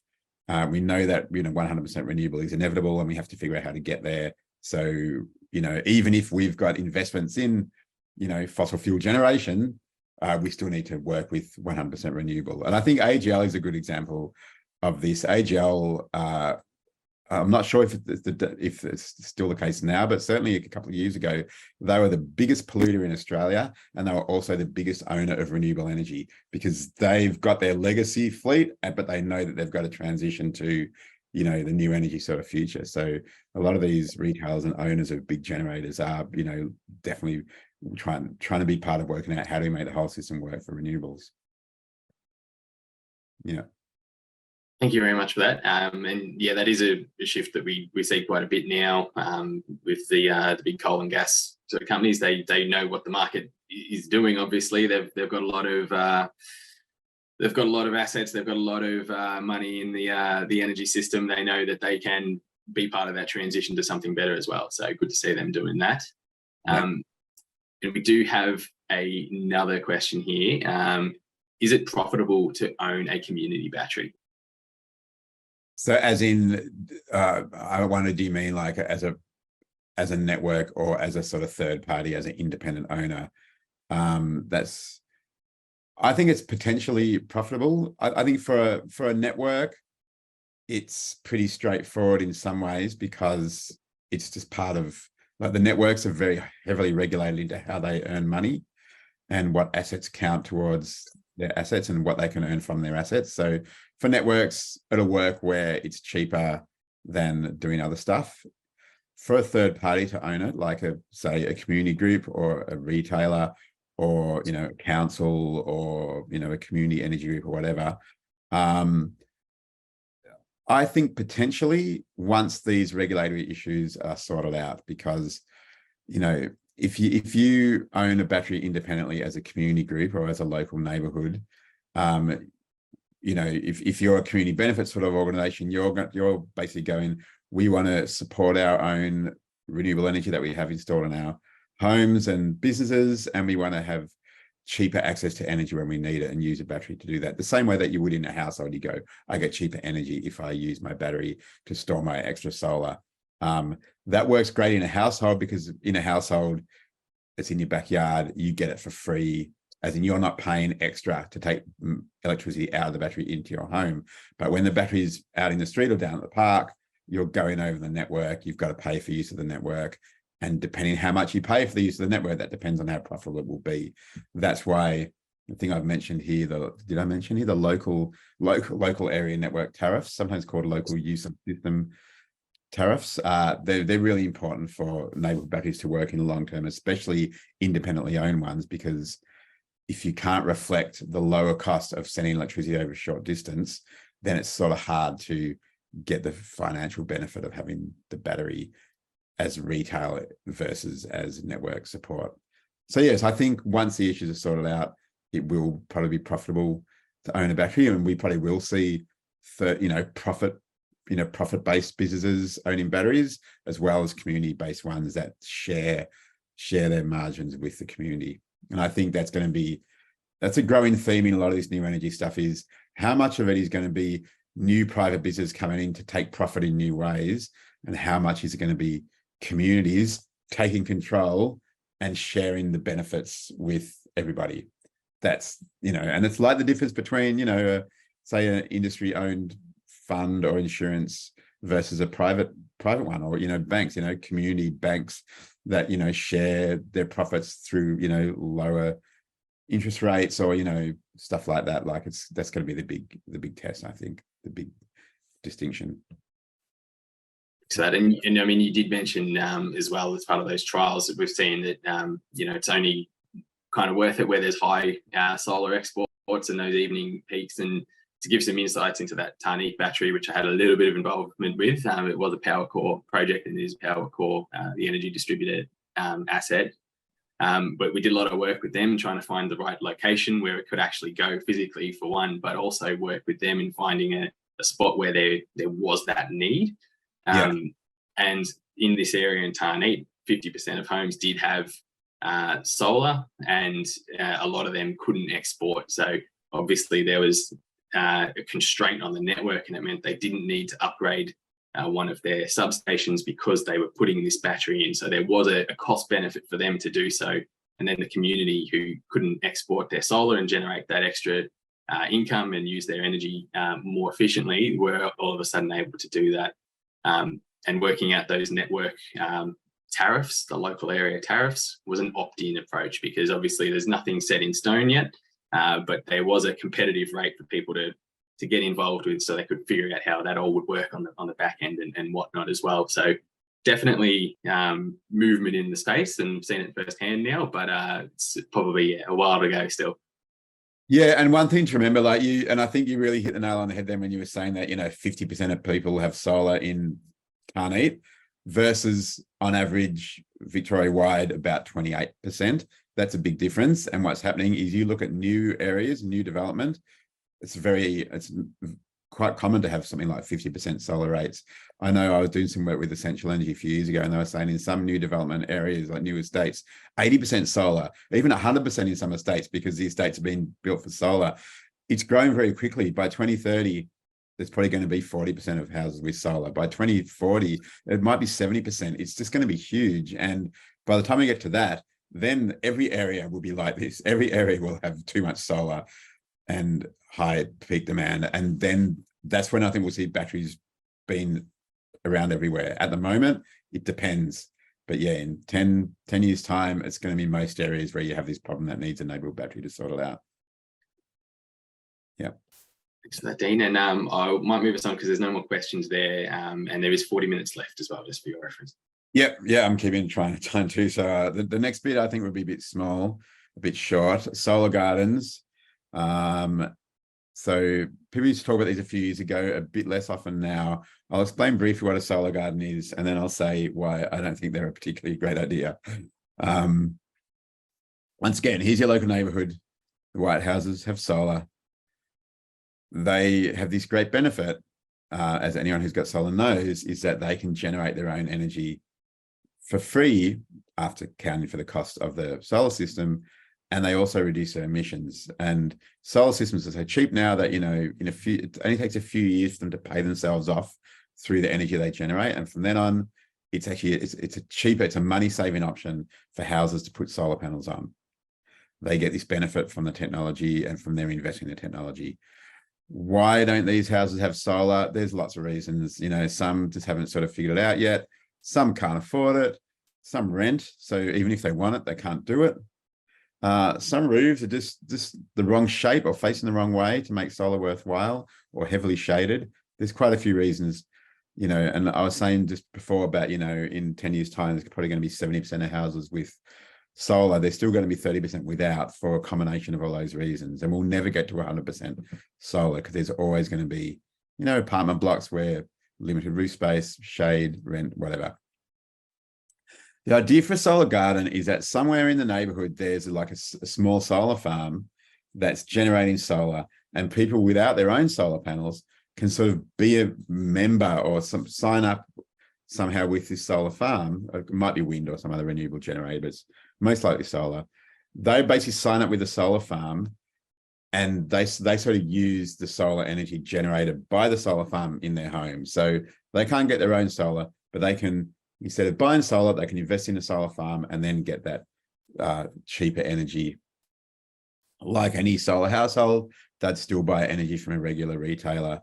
We know that, you know, 100% renewable is inevitable and we have to figure out how to get there. So, you know, even if we've got investments in, you know, fossil fuel generation, we still need to work with 100% renewable. And I think AGL is a good example of this. AGL, I'm not sure if it's still the case now, but certainly a couple of years ago, they were the biggest polluter in Australia, and they were also the biggest owner of renewable energy because they've got their legacy fleet, but they know that they've got to transition to, you know, the new energy sort of future. So a lot of these retailers and owners of big generators are, you know, definitely trying to be part of working out how do we make the whole system work for renewables. Yeah. Thank you very much for that. And yeah, that is a shift that we see quite a bit now with the big coal and gas sort of companies. They know what the market is doing. Obviously, they've got a lot of assets. They've got a lot of money in the energy system. They know that they can be part of that transition to something better as well. So good to see them doing that. Yeah. And we do have another question here. Is it profitable to own a community battery? So as in, I wonder, do you mean like as a network or as a sort of third party, as an independent owner? I think it's potentially profitable. I think for a network, it's pretty straightforward in some ways because it's just part of, like, the networks are very heavily regulated into how they earn money and what assets count towards their assets and what they can earn from their assets. So for networks, it'll work where it's cheaper than doing other stuff. For a third party to own it, like say a community group or a retailer or, you know, a council or, you know, a community energy group or whatever, I think potentially once these regulatory issues are sorted out, because, you know, if you own a battery independently as a community group or as a local neighbourhood, you know, if you're a community benefit sort of organization, you're basically going, we want to support our own renewable energy that we have installed in our homes and businesses, and we want to have cheaper access to energy when we need it and use a battery to do that. The same way that you would in a household, you go, I get cheaper energy if I use my battery to store my extra solar. That works great in a household because in a household, it's in your backyard, you get it for free, as in you're not paying extra to take electricity out of the battery into your home. But when the battery's out in the street or down at the park, you're going over the network, you've got to pay for use of the network. And depending how much you pay for the use of the network, that depends on how profitable it will be. That's why the thing I've mentioned here, did I mention here the local area network tariffs, sometimes called local use of system tariffs? They're really important for neighbourhood batteries to work in the long term, especially independently owned ones, because if you can't reflect the lower cost of sending electricity over a short distance, then it's sort of hard to get the financial benefit of having the battery as retail versus as network support. So yes, I think once the issues are sorted out, it will probably be profitable to own a battery, and we probably will see profit-based businesses owning batteries, as well as community-based ones that share their margins with the community. And I think that's a growing theme in a lot of this new energy stuff, is how much of it is going to be new private business coming in to take profit in new ways, and how much is it going to be communities taking control and sharing the benefits with everybody. That's, you know, and it's like the difference between, you know, say an industry owned fund or insurance versus a private one, or, you know, banks, you know, community banks that, you know, share their profits through, you know, lower interest rates or, you know, stuff like that. Like that's going to be the big test, I think, the big distinction. So that, and I mean, you did mention as well, as part of those trials that we've seen that, you know, it's only kind of worth it where there's high solar exports and those evening peaks. And to give some insights into that Tarneit battery, which I had a little bit of involvement with, it was a Power Core project, and it is Power Core, the energy distributor asset. But we did a lot of work with them trying to find the right location where it could actually go physically, for one, but also work with them in finding a spot where there was that need. And in this area in Tarneit, 50% of homes did have solar, and a lot of them couldn't export. So obviously there was a constraint on the network, and it meant they didn't need to upgrade one of their substations because they were putting this battery in. So there was a cost benefit for them to do so. And then the community who couldn't export their solar and generate that extra income and use their energy more efficiently were all of a sudden able to do that. And working out those network tariffs, the local area tariffs, was an opt-in approach, because obviously there's nothing set in stone yet, but there was a competitive rate for people to get involved with, so they could figure out how that all would work on the back end and whatnot as well. So definitely movement in the space, and seen it firsthand now, but it's probably a while to go still. Yeah, and one thing to remember, like and I think you really hit the nail on the head then when you were saying that, you know, 50% of people have solar in Tarneit versus on average Victoria-wide about 28%. That's a big difference. And what's happening is you look at new areas, new development, it's quite common to have something like 50% solar rates. I know I was doing some work with Essential Energy a few years ago, and they were saying in some new development areas, like new estates, 80% solar, even 100% in some estates, because the estates have been built for solar. It's growing very quickly. By 2030, there's probably going to be 40% of houses with solar. By 2040, it might be 70%. It's just going to be huge. And by the time we get to that, then every area will be like this. Every area will have too much solar and high peak demand. And then that's when I think we'll see batteries being around everywhere. At the moment, it depends. But yeah, in 10 years' time, it's going to be most areas where you have this problem that needs a neighbourhood battery to sort it out. Yeah. Thanks for that, Dean. And I might move us on because there's no more questions there. And there is 40 minutes left as well, just for your reference. Yep. Yeah, I'm keeping trying to. So the next bit I think would be a bit small, a bit short. Solar gardens. So people used to talk about these a few years ago, a bit less often now. I'll explain briefly what a solar garden is, and then I'll say why I don't think they're a particularly great idea. Once again, here's your local neighbourhood. The White Houses have solar. They have this great benefit, as anyone who's got solar knows, is that they can generate their own energy for free after accounting for the cost of the solar system. And they also reduce their emissions. And solar systems are so cheap now that, you know, it only takes a few years for them to pay themselves off through the energy they generate. And from then on, it's a money-saving option for houses to put solar panels on. They get this benefit from the technology and from their investing in the technology. Why don't these houses have solar? There's lots of reasons. You know, some just haven't sort of figured it out yet. Some can't afford it. Some rent. So even if they want it, they can't do it. Some roofs are just the wrong shape or facing the wrong way to make solar worthwhile, or heavily shaded. There's quite a few reasons, you know, and I was saying just before about, you know, in 10 years' time, there's probably going to be 70% of houses with solar. There's still going to be 30% without, for a combination of all those reasons. And we'll never get to 100% solar because there's always going to be, you know, apartment blocks where limited roof space, shade, rent, whatever. The idea for a solar garden is that somewhere in the neighborhood, there's like a small solar farm that's generating solar, and people without their own solar panels can sort of be a member or sign up somehow with this solar farm. It might be wind or some other renewable generator, but it's most likely solar. They basically sign up with a solar farm, and they sort of use the solar energy generated by the solar farm in their home. So they can't get their own solar, but they can, instead of buying solar, they can invest in a solar farm and then get that cheaper energy. Like any solar household, they'd still buy energy from a regular retailer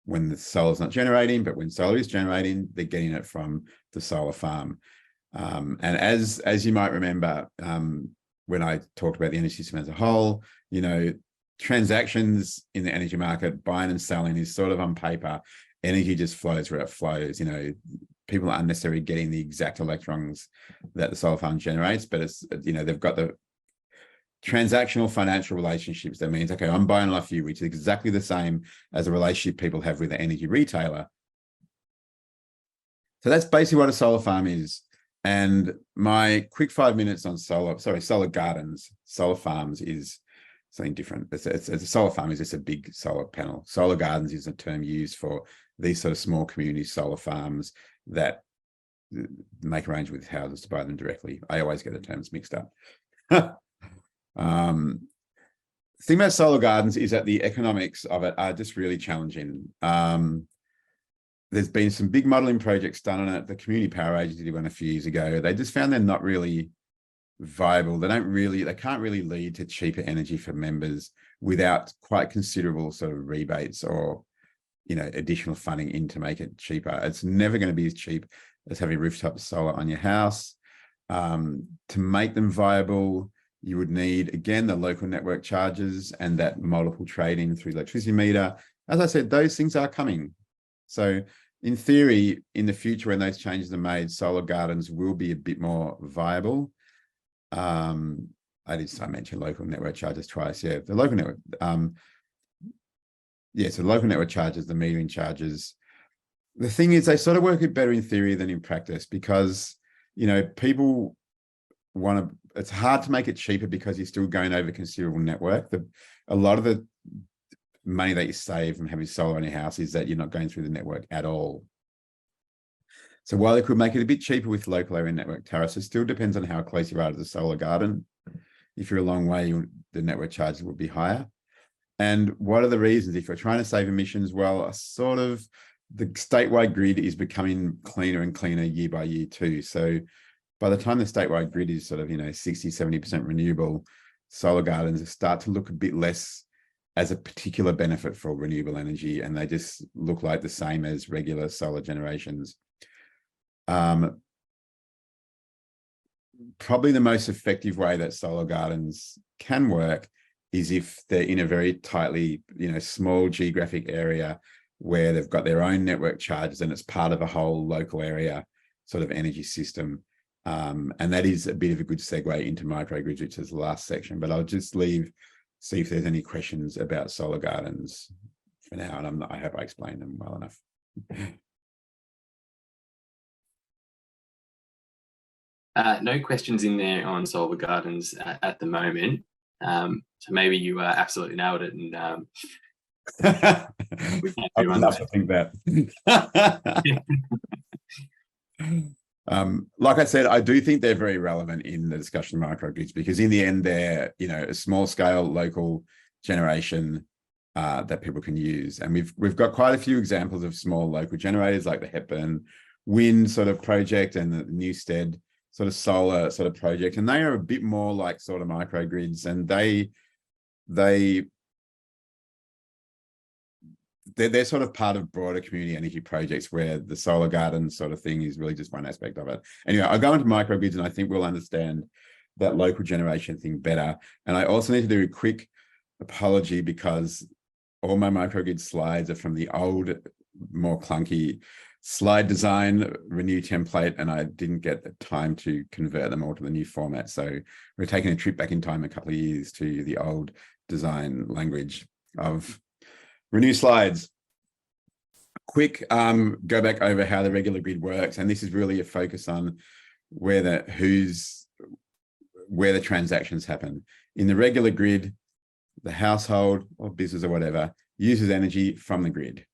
when the solar's not generating, but when solar is generating, they're getting it from the solar farm. And as you might remember, when I talked about the energy system as a whole, you know, transactions in the energy market, buying and selling, is sort of on paper. Energy just flows where it flows. You know, people aren't necessarily getting the exact electrons that the solar farm generates, but it's, you know, they've got the transactional financial relationships. That means, okay, I'm buying off you, which is exactly the same as a relationship people have with the energy retailer. So that's basically what a solar farm is. And my quick 5 minutes on solar gardens, solar farms is something different. It's a solar farm is just a big solar panel. Solar gardens is a term used for these sort of small community solar farms that make arrangements with houses to buy them directly. I always get the terms mixed up. The thing about solar gardens is that the economics of it are just really challenging. There's been some big modeling projects done on it. The Community Power Agency did one a few years ago. They just found they're not really viable. They can't really lead to cheaper energy for members without quite considerable sort of rebates or, you know, additional funding in to make it cheaper. It's never going to be as cheap as having rooftop solar on your house. To make them viable, you would need, again, the local network charges and that multiple trading through the electricity meter. As I said, those things are coming. So in theory, in the future, when those changes are made, solar gardens will be a bit more viable. I mentioned local network charges twice. Yeah, the local network. So local network charges, the metering charges. The thing is, they sort of work better in theory than in practice because, you know, people want to, it's hard to make it cheaper because you're still going over considerable network. A lot of the money that you save from having solar on your house is that you're not going through the network at all. So while it could make it a bit cheaper with local area network tariffs, it still depends on how close you are to the solar garden. If you're a long way, the network charges would be higher. And what are the reasons? If you're trying to save emissions, well, sort of the statewide grid is becoming cleaner and cleaner year by year too. So by the time the statewide grid is sort of, 60, 70% renewable, solar gardens start to look a bit less as a particular benefit for renewable energy, and they just look like the same as regular solar generations. Probably the most effective way that solar gardens can work is if they're in a very tightly, small geographic area where they've got their own network charges and it's part of a whole local area sort of energy system. And that is a bit of a good segue into microgrids, which is the last section, but I'll just see if there's any questions about solar gardens for now. And I hope I explained them well enough. No questions in there on solar gardens at the moment. So maybe you absolutely nailed it, and I would love to think that. Like I said, I do think they're very relevant in the discussion of microgrids, because in the end, they're a small scale local generation that people can use, and we've got quite a few examples of small local generators like the Hepburn wind sort of project and the Newstead sort of solar sort of project, and they are a bit more like sort of microgrids, and they're sort of part of broader community energy projects where the solar garden sort of thing is really just one aspect of it. Anyway, I'll go into microgrids and I think we'll understand that local generation thing better. And I also need to do a quick apology because all my microgrid slides are from the old, more clunky slide design renew template, and I didn't get the time to convert them all to the new format. So we're taking a trip back in time a couple of years to the old design language of renew slides. Quick go back over how the regular grid works, and this is really a focus on where the transactions happen. In the regular grid, the household or business or whatever uses energy from the grid.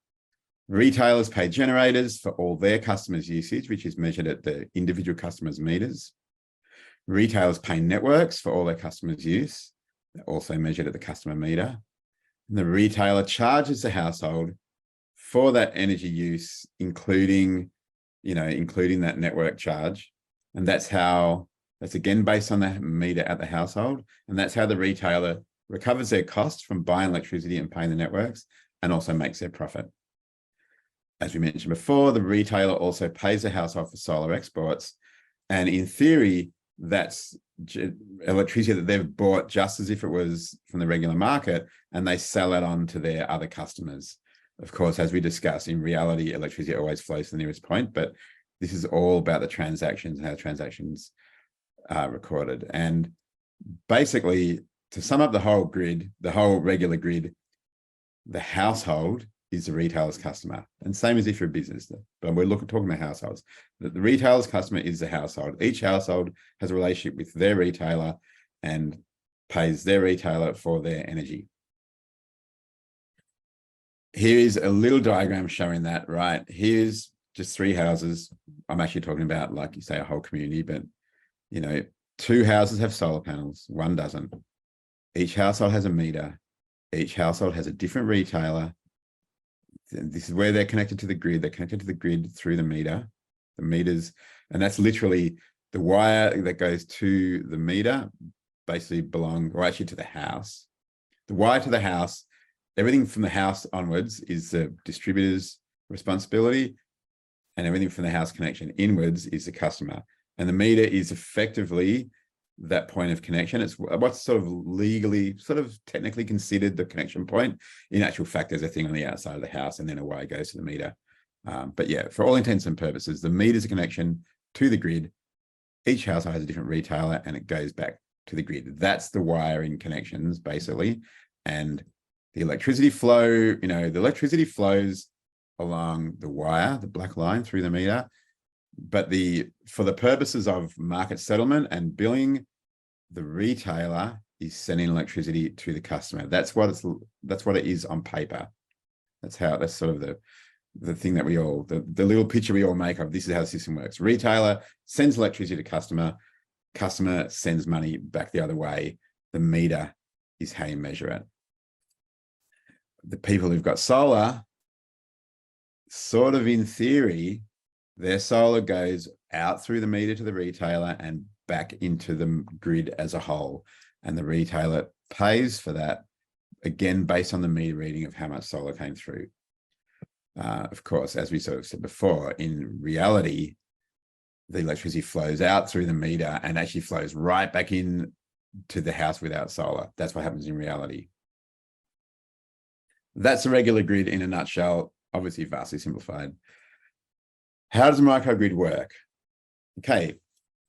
Retailers pay generators for all their customers' usage, which is measured at the individual customers' meters. Retailers pay networks for all their customers' use, also measured at the customer meter. And the retailer charges the household for that energy use, including that network charge. And that's again based on the meter at the household. And that's how the retailer recovers their costs from buying electricity and paying the networks, and also makes their profit. As we mentioned before, the retailer also pays the household for solar exports. And in theory, that's electricity that they've bought just as if it was from the regular market, and they sell it on to their other customers. Of course, as we discussed, in reality, electricity always flows to the nearest point, but this is all about the transactions and how transactions are recorded. And basically, to sum up the whole grid, the whole regular grid, the household is the retailer's customer, and same as if you're a business, but we're talking about households. The retailer's customer is the household. Each household has a relationship with their retailer and pays their retailer for their energy. Here is a little diagram showing that, right? Here's just 3 houses. I'm actually talking about, like you say, a whole community, but 2 houses have solar panels, 1 doesn't. Each household has a meter. Each household has a different retailer. This is where they're connected to the grid. They're connected to the grid through the meters, and that's literally the wire that goes to the meter basically actually to the house. The wire to the house, everything from the house onwards is the distributor's responsibility, and everything from the house connection inwards is the customer. And the meter is effectively that point of connection. It's what's sort of legally, sort of technically considered the connection point. In actual fact, there's a thing on the outside of the house, and then a wire goes to the meter. But yeah, for all intents and purposes, the meter is a connection to the grid. Each household has a different retailer, and it goes back to the grid. That's the wiring connections, basically. And the electricity flow, the electricity flows along the wire, the black line through the meter. But for the purposes of market settlement and billing, the retailer is sending electricity to the customer. That's what it is on paper. That's sort of the thing that the little picture we all make of this is how the system works. Retailer sends electricity to customer sends money back the other way. The meter is how you measure it. The people who've got solar, sort of in theory, their solar goes out through the meter to the retailer and back into the grid as a whole. And the retailer pays for that, again, based on the meter reading of how much solar came through. Of course, as we sort of said before, in reality, the electricity flows out through the meter and actually flows right back in to the house without solar. That's what happens in reality. That's a regular grid in a nutshell, obviously vastly simplified. How does a microgrid work? Okay,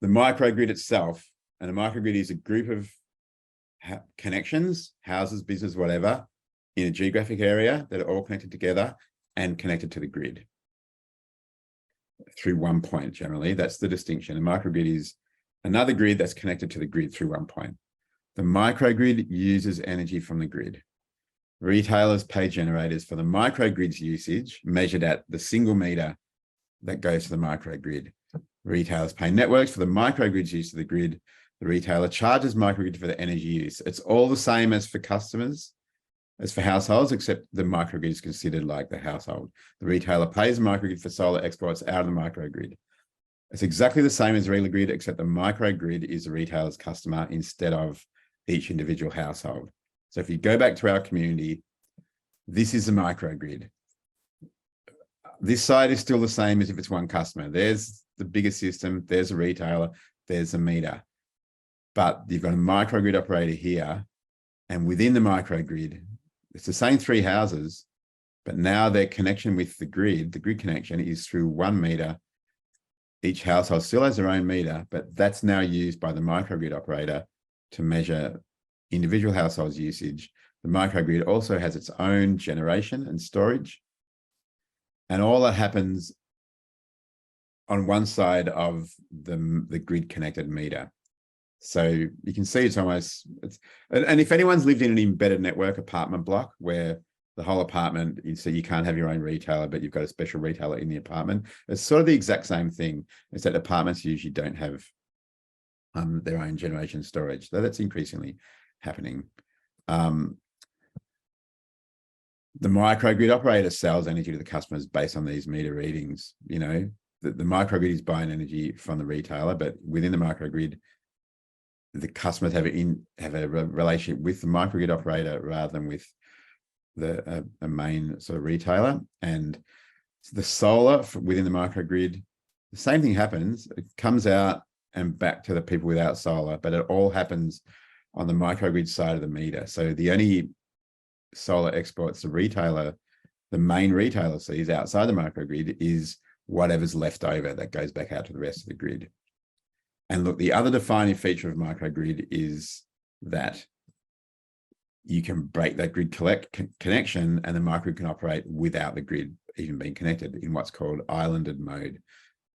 the microgrid itself, and a microgrid is a group of connections, houses, business, whatever, in a geographic area that are all connected together and connected to the grid through one point. Generally, that's the distinction. A microgrid is another grid that's connected to the grid through one point. The microgrid uses energy from the grid. Retailers pay generators for the microgrid's usage, measured at the single meter that goes to the microgrid. Retailers pay networks for the microgrid's use of the grid. The retailer charges microgrid for the energy use. It's all the same as for customers, as for households, except the microgrid is considered like the household. The retailer pays the microgrid for solar exports out of the microgrid. It's exactly the same as a regular grid, except the microgrid is the retailer's customer instead of each individual household. So if you go back to our community, this is the microgrid. This side is still the same as if it's one customer. There's the bigger system, there's a retailer, there's a meter. But you've got a microgrid operator here, and within the microgrid, it's the same three houses, but now their connection with the grid connection is through one meter. Each household still has their own meter, but that's now used by the microgrid operator to measure individual households' usage. The microgrid also has its own generation and storage. And all that happens on one side of the grid connected meter. So you can see and if anyone's lived in an embedded network apartment block where the whole apartment, so you can't have your own retailer, but you've got a special retailer in the apartment, it's sort of the exact same thing. It's that apartments usually don't have their own generation storage. So that's increasingly happening. The microgrid operator sells energy to the customers based on these meter readings. You know, the microgrid is buying energy from the retailer, but within the microgrid, the customers have a relationship with the microgrid operator rather than with a main sort of retailer. And the solar within the microgrid, the same thing happens. It comes out and back to the people without solar, but it all happens on the microgrid side of the meter. So the only solar exports the main retailer sees outside the microgrid is whatever's left over that goes back out to the rest of the grid. And look, the other defining feature of microgrid is that you can break that grid connection and the microgrid can operate without the grid even being connected in what's called islanded mode.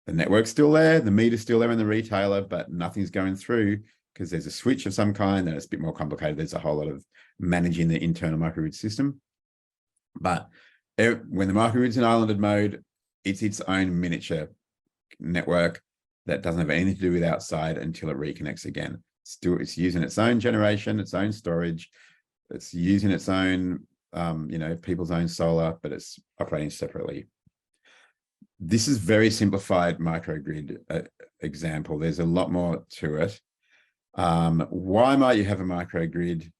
The network's still there, the meter's still there in the retailer, but nothing's going through because there's a switch of some kind and it's a bit more complicated. There's a whole lot of managing the internal microgrid system. But when the microgrid's in islanded mode, it's its own miniature network that doesn't have anything to do with outside until it reconnects again. It's using its own generation, its own storage. It's using its own, people's own solar, but it's operating separately. This is very simplified microgrid example. There's a lot more to it. Why might you have a microgrid?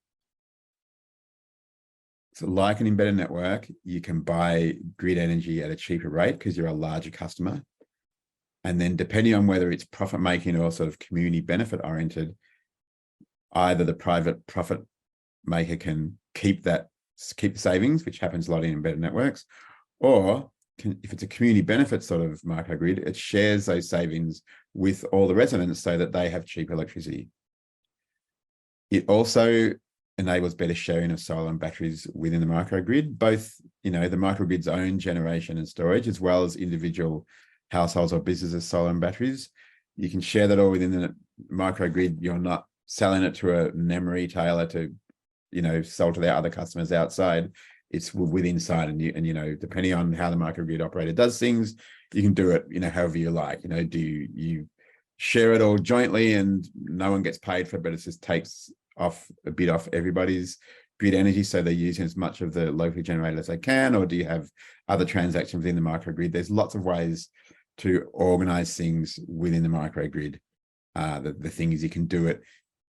So like an embedded network, you can buy grid energy at a cheaper rate because you're a larger customer. And then depending on whether it's profit making or sort of community benefit oriented, either the private profit maker can keep the savings, which happens a lot in embedded networks, or if it's a community benefit sort of microgrid, it shares those savings with all the residents so that they have cheap electricity. It also enables better sharing of solar and batteries within the microgrid, both, the microgrid's own generation and storage, as well as individual households or businesses' solar and batteries. You can share that all within the microgrid. You're not selling it to a NEM retailer to, sell to their other customers outside. It's with inside, and depending on how the microgrid operator does things, you can do it, however you like. Do you share it all jointly and no one gets paid for it, but it just takes off a bit off everybody's grid energy, so they're using as much of the locally generated as they can? Or do you have other transactions within the microgrid? There's lots of ways to organize things within the microgrid. The thing is, you can do it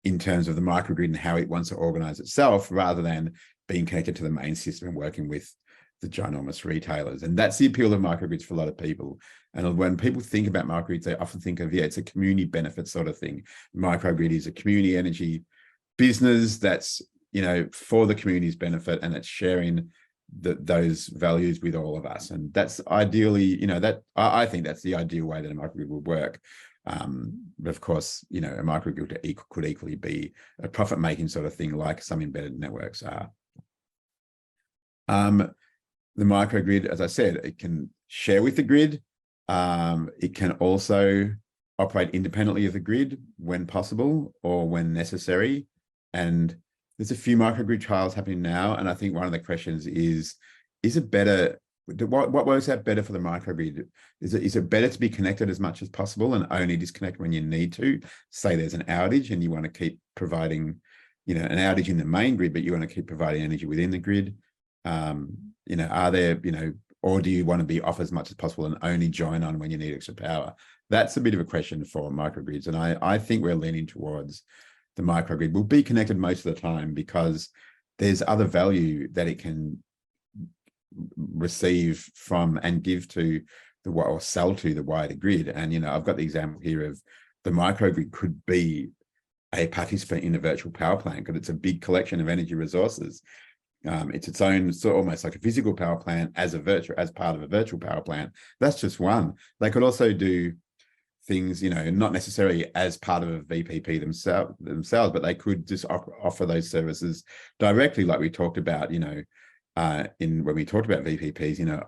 in terms of the microgrid and how it wants to organize itself, rather than being connected to the main system and working with the ginormous retailers. And that's the appeal of microgrids for a lot of people. And when people think about microgrids, they often think of, it's a community benefit sort of thing. Microgrid is a community energy business that's, for the community's benefit, and it's sharing those values with all of us. And that's ideally, I think that's the ideal way that a microgrid would work. But of course, a microgrid could equally be a profit-making sort of thing, like some embedded networks are. The microgrid, as I said, it can share with the grid. It can also operate independently of the grid when possible or when necessary. And there's a few microgrid trials happening now. And I think one of the questions is it better? What works out better for the microgrid? Is it better to be connected as much as possible and only disconnect when you need to? Say there's an outage and you want to keep providing, an outage in the main grid, but you want to keep providing energy within the grid. Are there, or do you want to be off as much as possible and only join on when you need extra power? That's a bit of a question for microgrids. And I think we're leaning towards the microgrid will be connected most of the time, because there's other value that it can receive from and give to or sell to the wider grid. And, I've got the example here of the microgrid could be a participant in a virtual power plant, because it's a big collection of energy resources. It's its own, so almost like a physical power plant as part of a virtual power plant. That's just one. They could also do things, not necessarily as part of a VPP themselves, but they could just offer those services directly, like we talked about, when we talked about VPPs,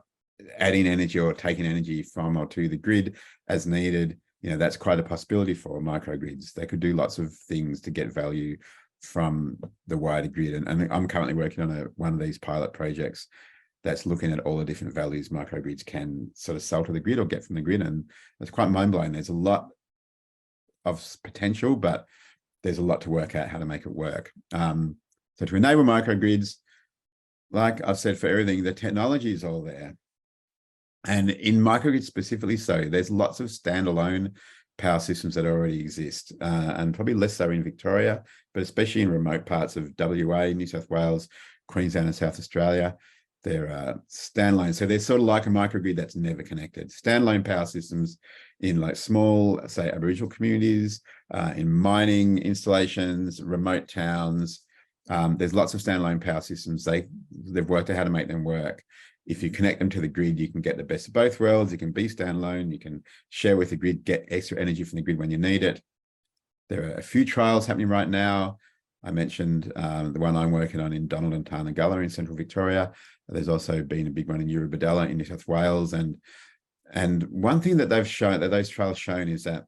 adding energy or taking energy from or to the grid as needed. That's quite a possibility for microgrids. They could do lots of things to get value from the wider grid. And I'm currently working on one of these pilot projects that's looking at all the different values microgrids can sort of sell to the grid or get from the grid. And it's quite mind-blowing. There's a lot of potential, but there's a lot to work out how to make it work. So to enable microgrids, like I've said, for everything, the technology is all there. And in microgrids specifically, so there's lots of standalone power systems that already exist, and probably less so in Victoria, but especially in remote parts of WA, New South Wales, Queensland and South Australia. They're standalone. So they're sort of like a microgrid that's never connected. Standalone power systems in like small, say, Aboriginal communities, in mining installations, remote towns. There's lots of standalone power systems. They've worked out how to make them work. If you connect them to the grid, you can get the best of both worlds. You can be standalone, you can share with the grid, get extra energy from the grid when you need it. There are a few trials happening right now. I mentioned the one I'm working on in Donald and Tarnagalla in central Victoria. There's also been a big one in Eurobodalla in New South Wales. And one thing that they've shown, that those trials shown, is that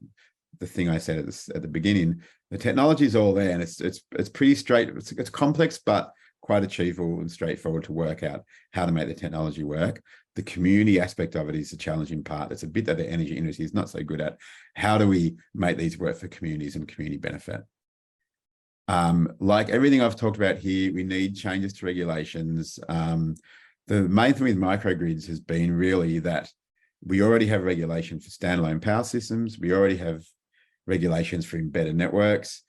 the thing I said at the beginning, the technology is all there, and it's pretty straight. It's complex, but quite achievable and straightforward to work out how to make the technology work. The community aspect of it is the challenging part. It's a bit that the energy industry is not so good at. How do we make these work for communities and community benefit? Like everything I've talked about here, we need changes to regulations. The main thing with microgrids has been really that we already have regulation for standalone power systems. We already have regulations for embedded networks.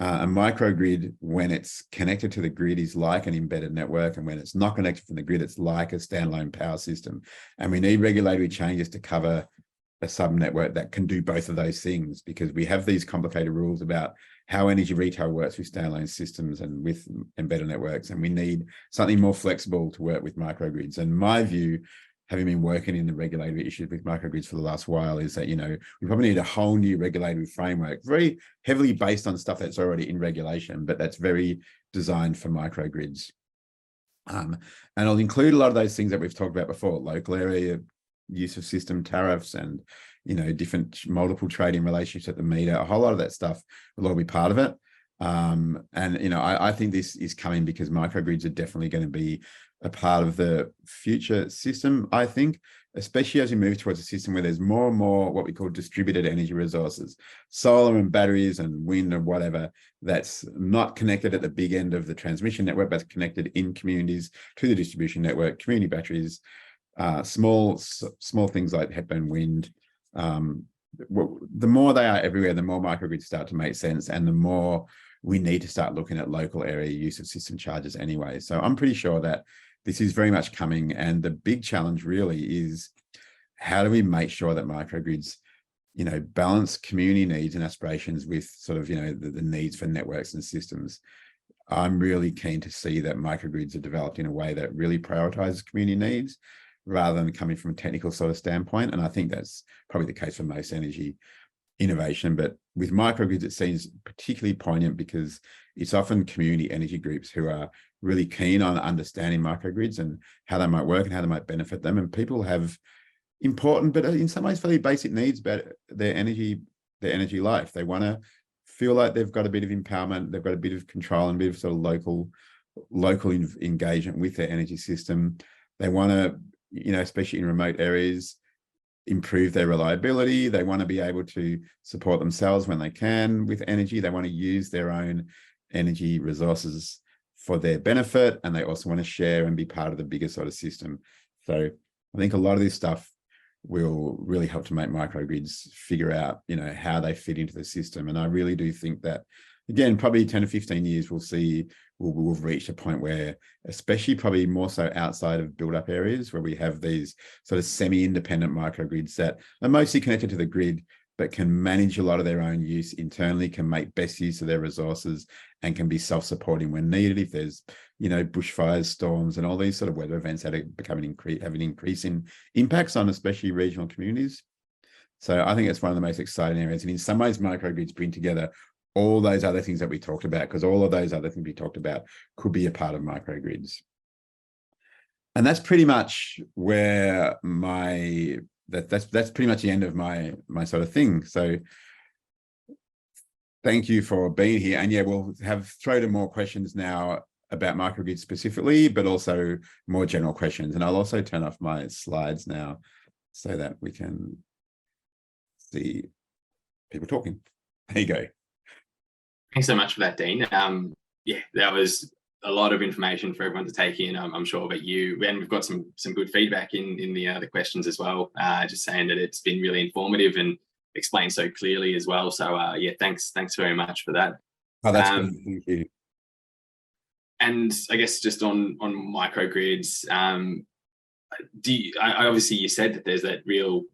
A microgrid, when it's connected to the grid, is like an embedded network, and when it's not connected from the grid, it's like a standalone power system. And we need regulatory changes to cover a sub-network that can do both of those things, because we have these complicated rules about how energy retail works with standalone systems and with embedded networks, and we need something more flexible to work with microgrids. And my view, having been working in the regulatory issues with microgrids for the last while, is that, we probably need a whole new regulatory framework, very heavily based on stuff that's already in regulation, but that's very designed for microgrids. And I'll include a lot of those things that we've talked about before: local area use of system tariffs and, different multiple trading relationships at the meter. A whole lot of that stuff will all be part of it. And, you know, I think this is coming because microgrids are definitely going to be a part of the future system, I think, especially as we move towards a system where there's more and more what we call distributed energy resources, solar and batteries and wind and whatever, that's not connected at the big end of the transmission network, but connected in communities to the distribution network, community batteries, small things like headband wind. The more they are everywhere, the more microgrids start to make sense, and the more we need to start looking at local area use of system charges anyway. So I'm pretty sure that this is very much coming. And the big challenge really is, how do we make sure that microgrids, you know, balance community needs and aspirations with sort of, you know, the needs for networks and systems. I'm really keen to see that microgrids are developed in a way that really prioritizes community needs rather than coming from a technical sort of standpoint. And I think that's probably the case for most energy innovation, but with microgrids, it seems particularly poignant because it's often community energy groups who are really keen on understanding microgrids and how they might work and how they might benefit them. And people have important, but in some ways fairly basic needs about their energy life. They want to feel like they've got a bit of empowerment, they've got a bit of control and a bit of sort of local engagement with their energy system. They want to, you know, especially in remote areas, improve their reliability. They want to be able to support themselves when they can with energy. They want to use their own energy resources for their benefit, and they also want to share and be part of the bigger sort of system. So I think a lot of this stuff will really help to make microgrids figure out, you know, how they fit into the system. And I really do think that, again, probably 10 to 15 years, we'll see we'll reach a point where, especially probably more so outside of build-up areas, where we have these sort of semi-independent microgrids that are mostly connected to the grid, but can manage a lot of their own use internally, can make best use of their resources, and can be self-supporting when needed. If there's, you know, bushfires, storms, and all these sort of weather events that are becoming having increasing impacts on especially regional communities. So I think it's one of the most exciting areas. And in some ways, microgrids bring together all those other things that we talked about, because all of those other things we talked about could be a part of microgrids. And that's pretty much where that's pretty much the end of my sort of thing. So thank you for being here. And yeah, we'll throw to more questions now about microgrids specifically, but also more general questions. And I'll also turn off my slides now so that we can see people talking. There you go. Thanks so much for that, Dean. Yeah, that was a lot of information for everyone to take in, I'm sure, but and we've got some good feedback in the questions as well, just saying that it's been really informative and explained so clearly as well. So yeah, thanks very much for that. Oh, that's good. Thank you. And I guess just on microgrids, obviously you said that there's that real,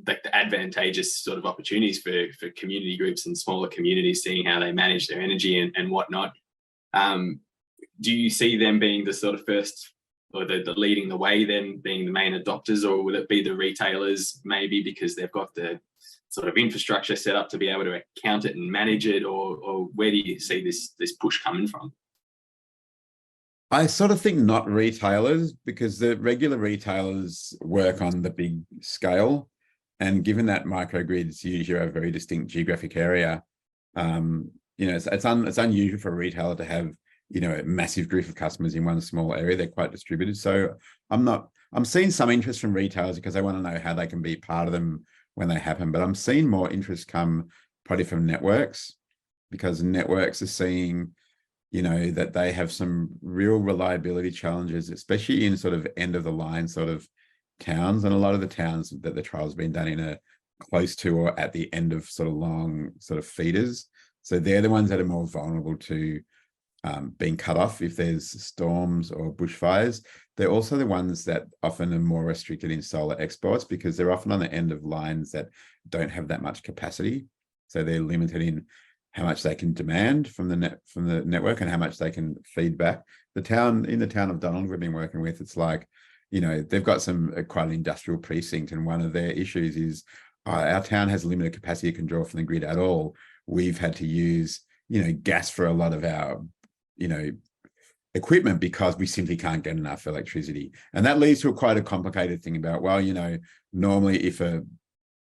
like, the advantageous sort of opportunities for community groups and smaller communities, seeing how they manage their energy and whatnot. Do you see them being the sort of first, or the leading the way, them being the main adopters, or will it be the retailers maybe because they've got the sort of infrastructure set up to be able to account it and manage it, or where do you see this push coming from? I sort of think not retailers, because the regular retailers work on the big scale. And given that microgrids usually have a very distinct geographic area, you know, it's unusual for a retailer to have, you know, a massive group of customers in one small area. They're quite distributed. So I'm seeing some interest from retailers because they want to know how they can be part of them when they happen. But I'm seeing more interest come probably from networks, because networks are seeing, you know, that they have some real reliability challenges, especially in sort of end of the line sort of towns. And a lot of the towns that the trial's been done in are close to or at the end of sort of long sort of feeders. So they're the ones that are more vulnerable to being cut off if there's storms or bushfires. They're also the ones that often are more restricted in solar exports, because they're often on the end of lines that don't have that much capacity. So they're limited in how much they can demand from the network and how much they can feed back. In the town of Donald we've been working with, it's like, you know, they've got quite an industrial precinct, and one of their issues is our town has limited capacity it can draw from the grid at all. We've had to use, you know, gas for a lot of our, you know, equipment because we simply can't get enough electricity. And that leads to quite a complicated thing about, well, you know, normally if a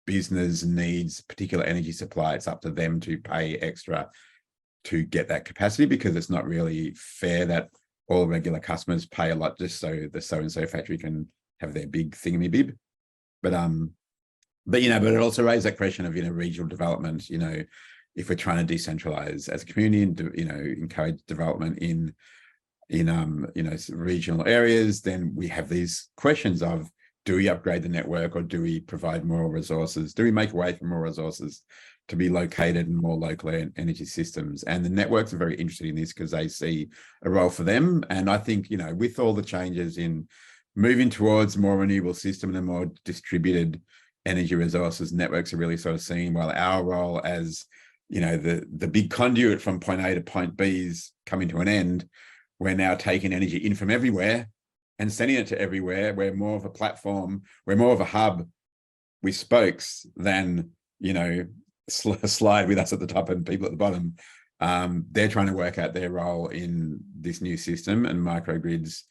business needs particular energy supply, it's up to them to pay extra to get that capacity, because it's not really fair that all regular customers pay a lot just so the so-and-so factory can have their big thingamybib. But it also raised that question of, regional development, if we're trying to decentralize as a community and, encourage development in regional areas, then we have these questions of, do we upgrade the network, or do we provide more resources? Do we make way for more resources to be located in more local energy systems? And the networks are very interested in this because they see a role for them. And I think, with all the changes in moving towards a more renewable system and a more distributed energy resources, networks are really sort of seeing, well, our role as, the big conduit from point A to point B is coming to an end. We're now taking energy in from everywhere and sending it to everywhere. We're more of a platform. We're more of a hub with spokes than, slide with us at the top and people at the bottom. They're trying to work out their role in this new system, and microgrids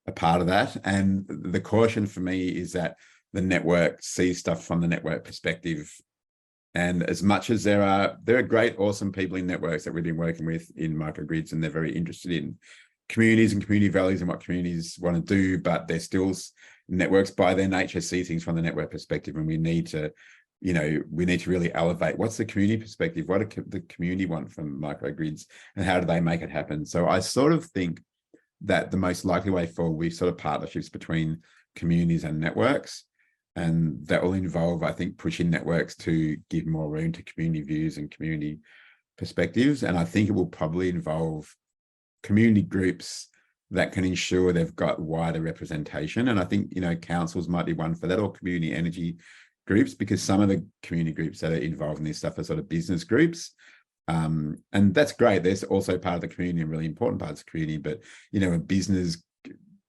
are part of that. And the caution for me is that the network sees stuff from the network perspective. And as much as there are great, awesome people in networks that we've been working with in microgrids, and they're very interested in communities and community values and what communities want to do, but they're still networks by their nature see things from the network perspective. And we need to really elevate what's the community perspective, what do the community want from microgrids, and how do they make it happen? So I sort of think that the most likely way forward, we sort of partnerships between communities and networks, and that will involve, I think, pushing networks to give more room to community views and community perspectives. And I think it will probably involve community groups that can ensure they've got wider representation. And I think, councils might be one for that, or community energy groups, because some of the community groups that are involved in this stuff are sort of business groups. And that's great. They're also part of the community and really important parts of the community. But, a business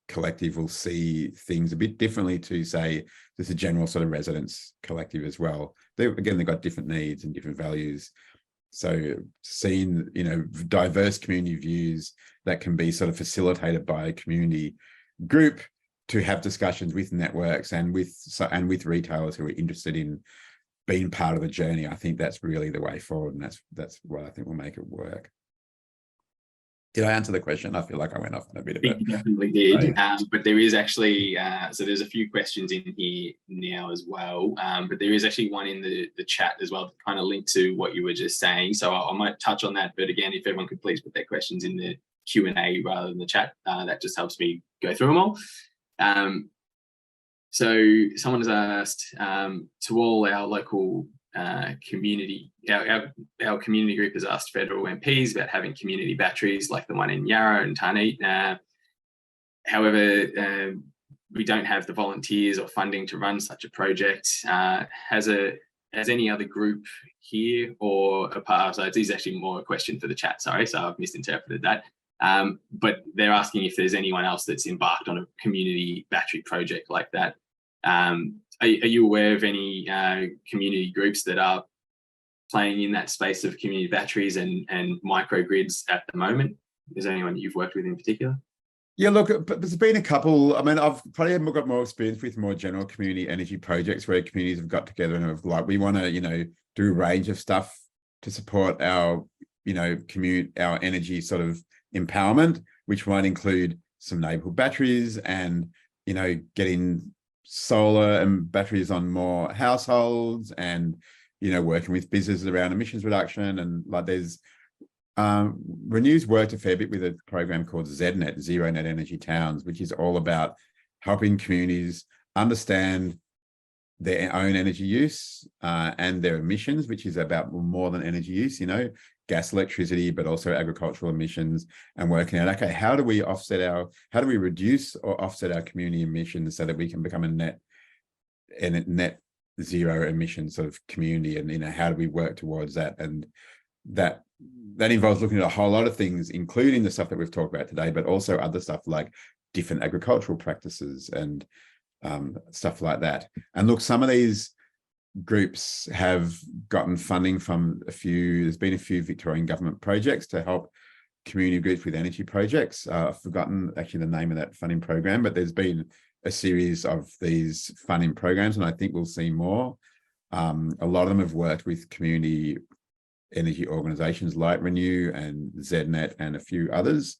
collective will see things a bit differently to, say, just a general sort of residents collective as well. They've got different needs and different values. So seeing, diverse community views that can be sort of facilitated by a community group to have discussions with networks and with retailers who are interested in being part of the journey, I think that's really the way forward, and that's what I think will make it work. Did I answer the question? I feel like I went off on a bit of it. You definitely did. But there is actually, so there's a few questions in here now as well. But there is actually one in the chat as well, kind of linked to what you were just saying. So I might touch on that. But again, if everyone could please put their questions in the Q&A rather than the chat, that just helps me go through them all. So someone has asked, to all our local community, our community group has asked federal MPs about having community batteries like the one in Yarra and Tarneet. However, we don't have the volunteers or funding to run such a project. Has any other group here or a part? So it's actually more a question for the chat, sorry, so I've misinterpreted that. But they're asking if there's anyone else that's embarked on a community battery project like that. Are you aware of any community groups that are playing in that space of community batteries and microgrids at the moment? Is there anyone that you've worked with in particular? Yeah, look, there's been a couple. I mean, I've probably got more experience with more general community energy projects where communities have got together and have we want to, do a range of stuff to support our, our energy sort of empowerment, which might include some neighbourhood batteries and, getting solar and batteries on more households and, working with businesses around emissions reduction. And there's Renew's worked a fair bit with a program called ZNet, Zero Net Energy Towns, which is all about helping communities understand their own energy use and their emissions, which is about more than energy use, gas, electricity, but also agricultural emissions, and working out, okay, how do we reduce or offset our community emissions so that we can become a net zero emission sort of community? And, how do we work towards that? And that involves looking at a whole lot of things, including the stuff that we've talked about today, but also other stuff like different agricultural practices and stuff like that. And look, some of these groups have gotten funding from there's been a few Victorian government projects to help community groups with energy projects. I've forgotten actually the name of that funding program, but there's been a series of these funding programs, and I think we'll see more. A lot of them have worked with community energy organizations like Renew and ZNet and a few others.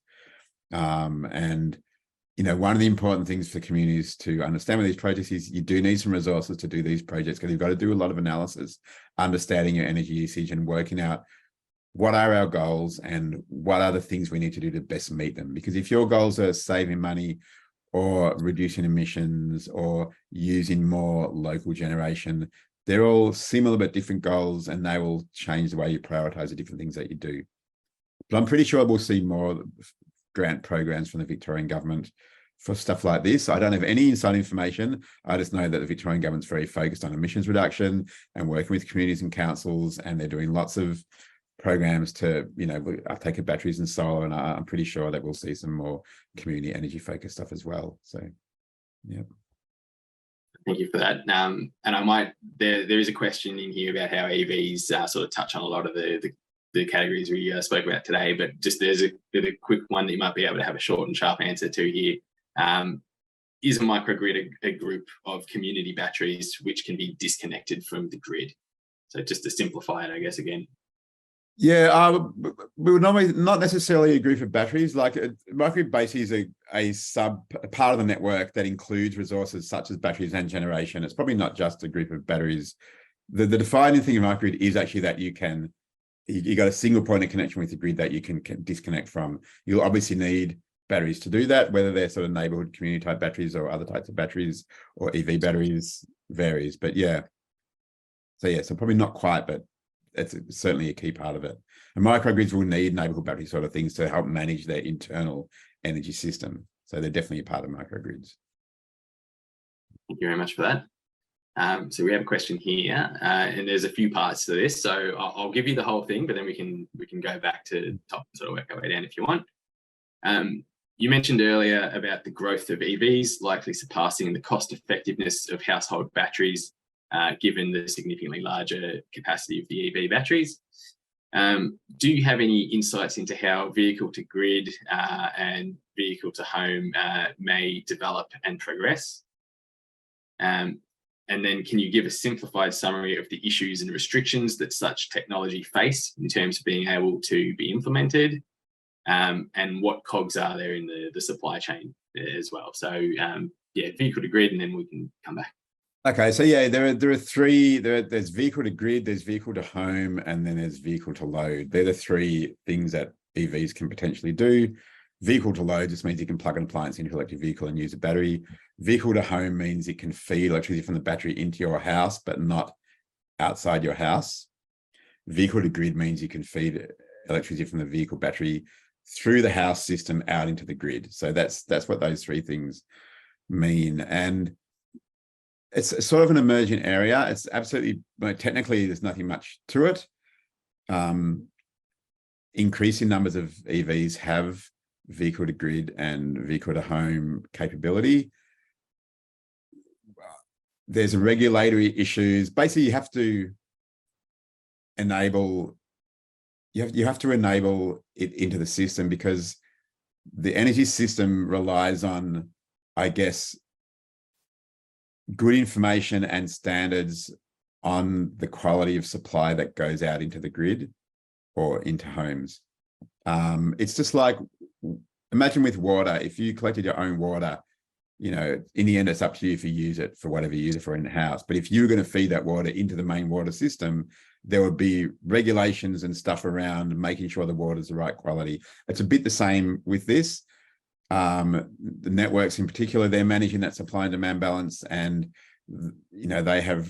And one of the important things for communities to understand with these projects is you do need some resources to do these projects, because you've got to do a lot of analysis, understanding your energy usage and working out what are our goals and what are the things we need to do to best meet them. Because if your goals are saving money or reducing emissions or using more local generation, they're all similar but different goals, and they will change the way you prioritize the different things that you do. But I'm pretty sure we'll see more grant programs from the Victorian government for stuff like this. I don't have any inside information. I just know that the Victorian government's very focused on emissions reduction and working with communities and councils, and they're doing lots of programs to, uptake of batteries and solar, and I'm pretty sure that we'll see some more community energy focused stuff as well. So, yeah. Thank you for that. And I might, there is a question in here about how EVs sort of touch on a lot of the categories we spoke about today, but just there's a quick one that you might be able to have a short and sharp answer to here. Is a microgrid a group of community batteries which can be disconnected from the grid? So just to simplify it, I guess, again. Yeah, we would normally not necessarily a group of batteries. Like a microgrid basically is a part of the network that includes resources such as batteries and generation. It's probably not just a group of batteries. The defining thing of microgrid is actually that you got a single point of connection with the grid that you can disconnect from. You'll obviously need batteries to do that, whether they're sort of neighborhood community type batteries or other types of batteries or EV batteries, varies. But yeah, so probably not quite, but it's certainly a key part of it. And microgrids will need neighborhood battery sort of things to help manage their internal energy system. So they're definitely a part of microgrids. Thank you very much for that. So we have a question here, and there's a few parts to this. So I'll give you the whole thing, but then we can go back to the top and sort of work our way down if you want. You mentioned earlier about the growth of EVs likely surpassing the cost effectiveness of household batteries, given the significantly larger capacity of the EV batteries. Do you have any insights into how vehicle to grid and vehicle to home may develop and progress? And then can you give a simplified summary of the issues and restrictions that such technology face in terms of being able to be implemented, and what cogs are there in the supply chain as well? So yeah, vehicle to grid, and then we can come back. Okay, so yeah, there are three. There's vehicle to grid, there's vehicle to home, and then there's vehicle to load. They're the three things that EVs can potentially do. Vehicle to load just means you can plug an appliance into an electric vehicle and use a battery. Vehicle to home means it can feed electricity from the battery into your house, but not outside your house. Vehicle to grid means you can feed electricity from the vehicle battery through the house system out into the grid. So that's what those three things mean. And it's sort of an emerging area. It's absolutely, technically, there's nothing much to it. Increasing numbers of EVs have vehicle to grid and vehicle to home capability. There's regulatory issues. Basically, you have to enable it into the system, because the energy system relies on, I guess, good information and standards on the quality of supply that goes out into the grid or into homes. It's just like, imagine with water, if you collected your own water, in the end, it's up to you if you use it for whatever you use it for in the house. But if you were going to feed that water into the main water system, there would be regulations and stuff around making sure the water is the right quality. It's a bit the same with this. The networks in particular, they're managing that supply and demand balance, and they have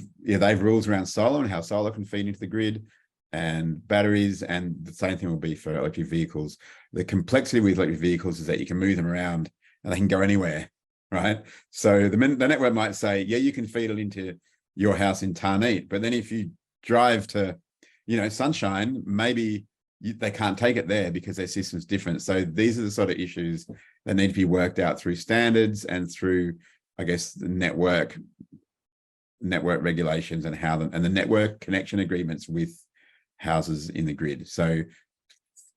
rules around solar and how solar can feed into the grid and batteries, and the same thing will be for electric vehicles. The complexity with electric vehicles is that you can move them around and they can go anywhere, right? So the network might say, yeah, you can feed it into your house in Tarneet, but then if you drive to Sunshine, maybe they can't take it there because their system's different. So these are the sort of issues that need to be worked out through standards and through, I guess, the network regulations and and the network connection agreements with houses in the grid. So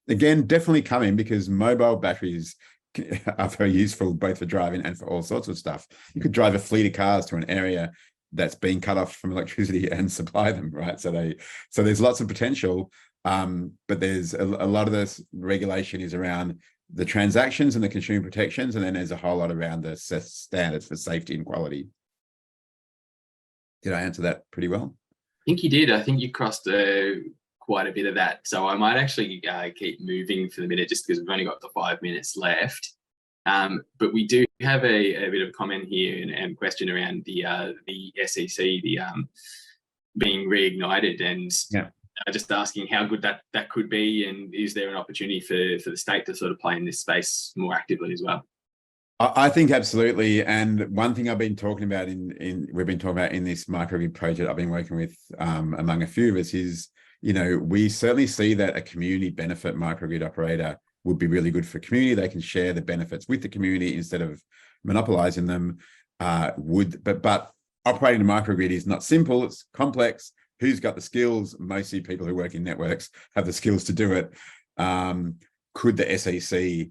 again, definitely coming, because mobile batteries are very useful both for driving and for all sorts of stuff. You could drive a fleet of cars to an area that's being cut off from electricity and supply them, right? So there's lots of potential. But there's a lot of this regulation is around the transactions and the consumer protections, and then there's a whole lot around the standards for safety and quality. Did I answer that pretty well? I think you did. I think you crossed quite a bit of that. So I might actually keep moving for the minute just because we've only got the 5 minutes left. But we do have a bit of a comment here and question around the SEC, being reignited, and just asking how good that could be, and is there an opportunity for the state to sort of play in this space more actively as well? I think absolutely. And one thing I've been talking about we've been talking about in this microgrid project I've been working with among a few of us is, we certainly see that a community benefit microgrid operator would be really good for community. They can share the benefits with the community instead of monopolizing them. But operating a microgrid is not simple, it's complex. Who's got the skills? Mostly people who work in networks have the skills to do it. Could the SEC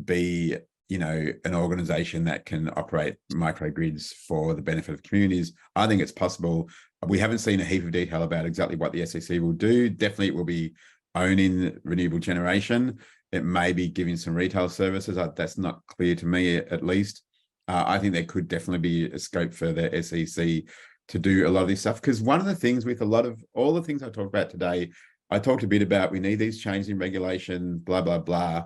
be an organization that can operate microgrids for the benefit of communities? I think it's possible. We haven't seen a heap of detail about exactly what the SEC will do. Definitely it will be owning renewable generation. It may be giving some retail services. That's not clear to me, at least. I think there could definitely be a scope for the SEC to do a lot of this stuff. Because one of the things with all the things I talked about today, I talked a bit about we need these changes in regulation, blah, blah, blah.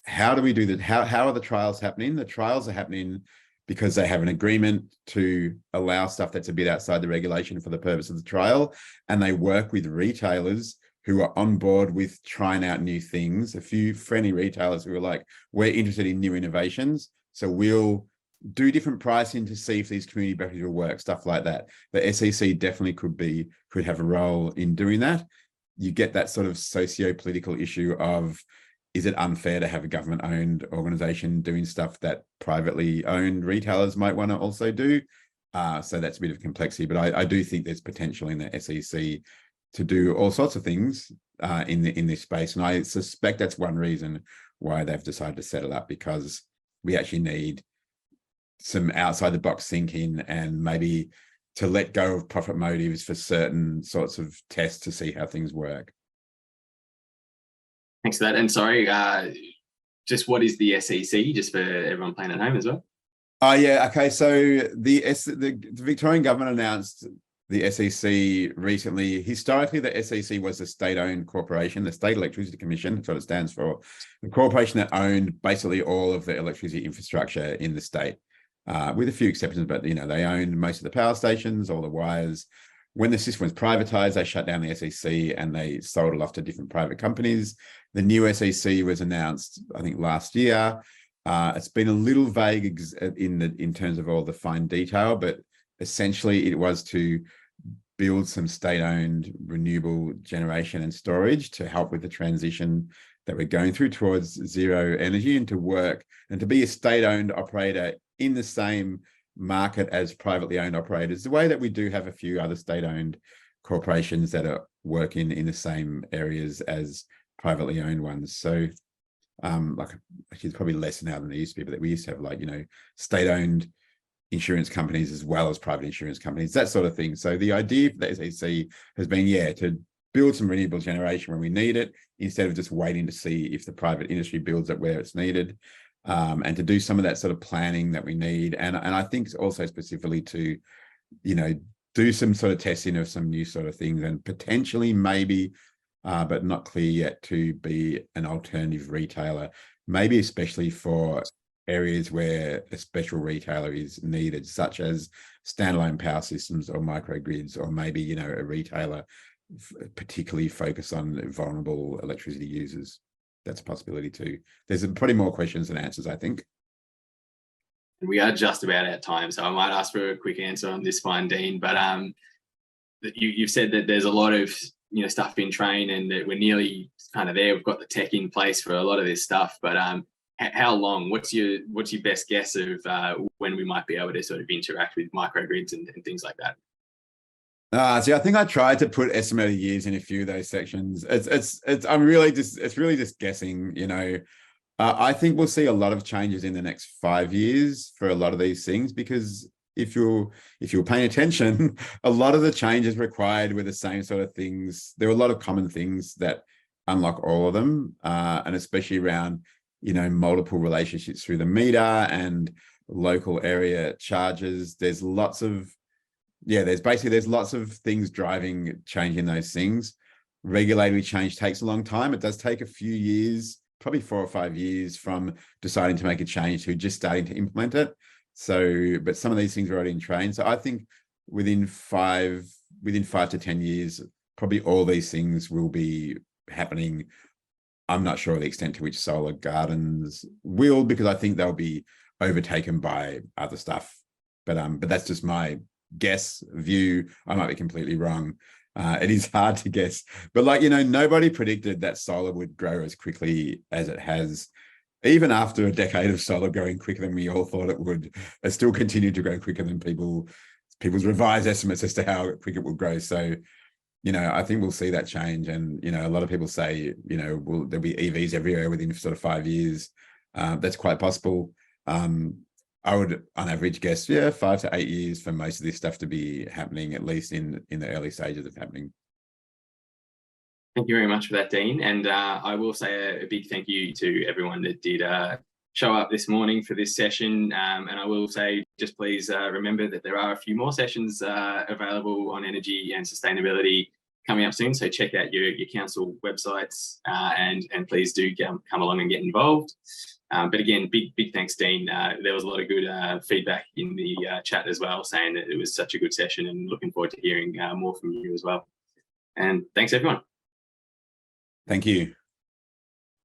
How do we do that? How are the trials happening? The trials are happening because they have an agreement to allow stuff that's a bit outside the regulation for the purpose of the trial. And they work with retailers who are on board with trying out new things. A few friendly retailers who are like, we're interested in new innovations. So we'll do different pricing to see if these community batteries will work, stuff like that. The SEC definitely could have a role in doing that. You get that sort of socio-political issue of, is it unfair to have a government-owned organization doing stuff that privately owned retailers might want to also do? So that's a bit of complexity, but I do think there's potential in the SEC to do all sorts of things in this space. And I suspect that's one reason why they've decided to set it up, because we actually need some outside the box thinking and maybe to let go of profit motives for certain sorts of tests to see how things work. Thanks for that. And sorry, just what is the SEC, just for everyone playing at home as well? Yeah, okay. So the Victorian government announced the SEC recently. Historically, the SEC was a state-owned corporation, the State Electricity Commission, that's what it stands for. The corporation that owned basically all of the electricity infrastructure in the state, with a few exceptions, but they owned most of the power stations, all the wires. When the system was privatized, they shut down the SEC and they sold it off to different private companies. The new SEC was announced, I think, last year. It's been a little vague in terms of all the fine detail, but essentially it was to build some state-owned renewable generation and storage to help with the transition that we're going through towards zero energy, and to work and to be a state-owned operator in the same market as privately owned operators, the way that we do have a few other state-owned corporations that are working in the same areas as privately owned ones. So actually it's probably less now than there used to be, but we used to have state-owned insurance companies as well as private insurance companies, that sort of thing. So the idea for the SEC has been, to build some renewable generation when we need it, instead of just waiting to see if the private industry builds it where it's needed, and to do some of that sort of planning that we need. And I think also specifically to, do some sort of testing of some new sort of things, and potentially maybe, but not clear yet, to be an alternative retailer, maybe especially for areas where a special retailer is needed, such as standalone power systems or microgrids, or maybe, a retailer particularly focused on vulnerable electricity users. That's a possibility too. There's probably more questions than answers, I think. We are just about out of time, so I might ask for a quick answer on this one, Dean. But you've said that there's a lot of stuff in train, and that we're nearly kind of there. We've got the tech in place for a lot of this stuff, but how long? What's your best guess of when we might be able to sort of interact with microgrids and things like that? See, I think I tried to put estimated years in a few of those sections. It's really just guessing. I think we'll see a lot of changes in the next 5 years for a lot of these things, because if you're paying attention, a lot of the changes required were the same sort of things. There were a lot of common things that unlock all of them, and especially around, multiple relationships through the meter and local area charges. There's lots of things driving change in those things. Regulatory change takes a long time. It does take a few years, probably 4 or 5 years from deciding to make a change to just starting to implement it. So, but some of these things are already in train. So I think within 5 to 10 years, probably all these things will be happening. I'm not sure the extent to which solar gardens will, because I think they'll be overtaken by other stuff. But that's just my guess view. I might be completely wrong. It is hard to guess, but nobody predicted that solar would grow as quickly as it has. Even after a decade of solar growing quicker than we all thought it would, it still continued to grow quicker than people's revised estimates as to how quick it will grow. So, I think we'll see that change. And, a lot of people say, there'll be EVs everywhere within sort of 5 years. That's quite possible. I would, on average, guess, 5 to 8 years for most of this stuff to be happening, at least in the early stages of happening. Thank you very much for that, Dean. And I will say a big thank you to everyone that did show up this morning for this session. And I will say, just please remember that there are a few more sessions available on energy and sustainability coming up soon. So check out your council websites and please do come along and get involved. But again, big thanks, Dean. There was a lot of good feedback in the chat as well, saying that it was such a good session, and looking forward to hearing more from you as well. And thanks, everyone. Thank you.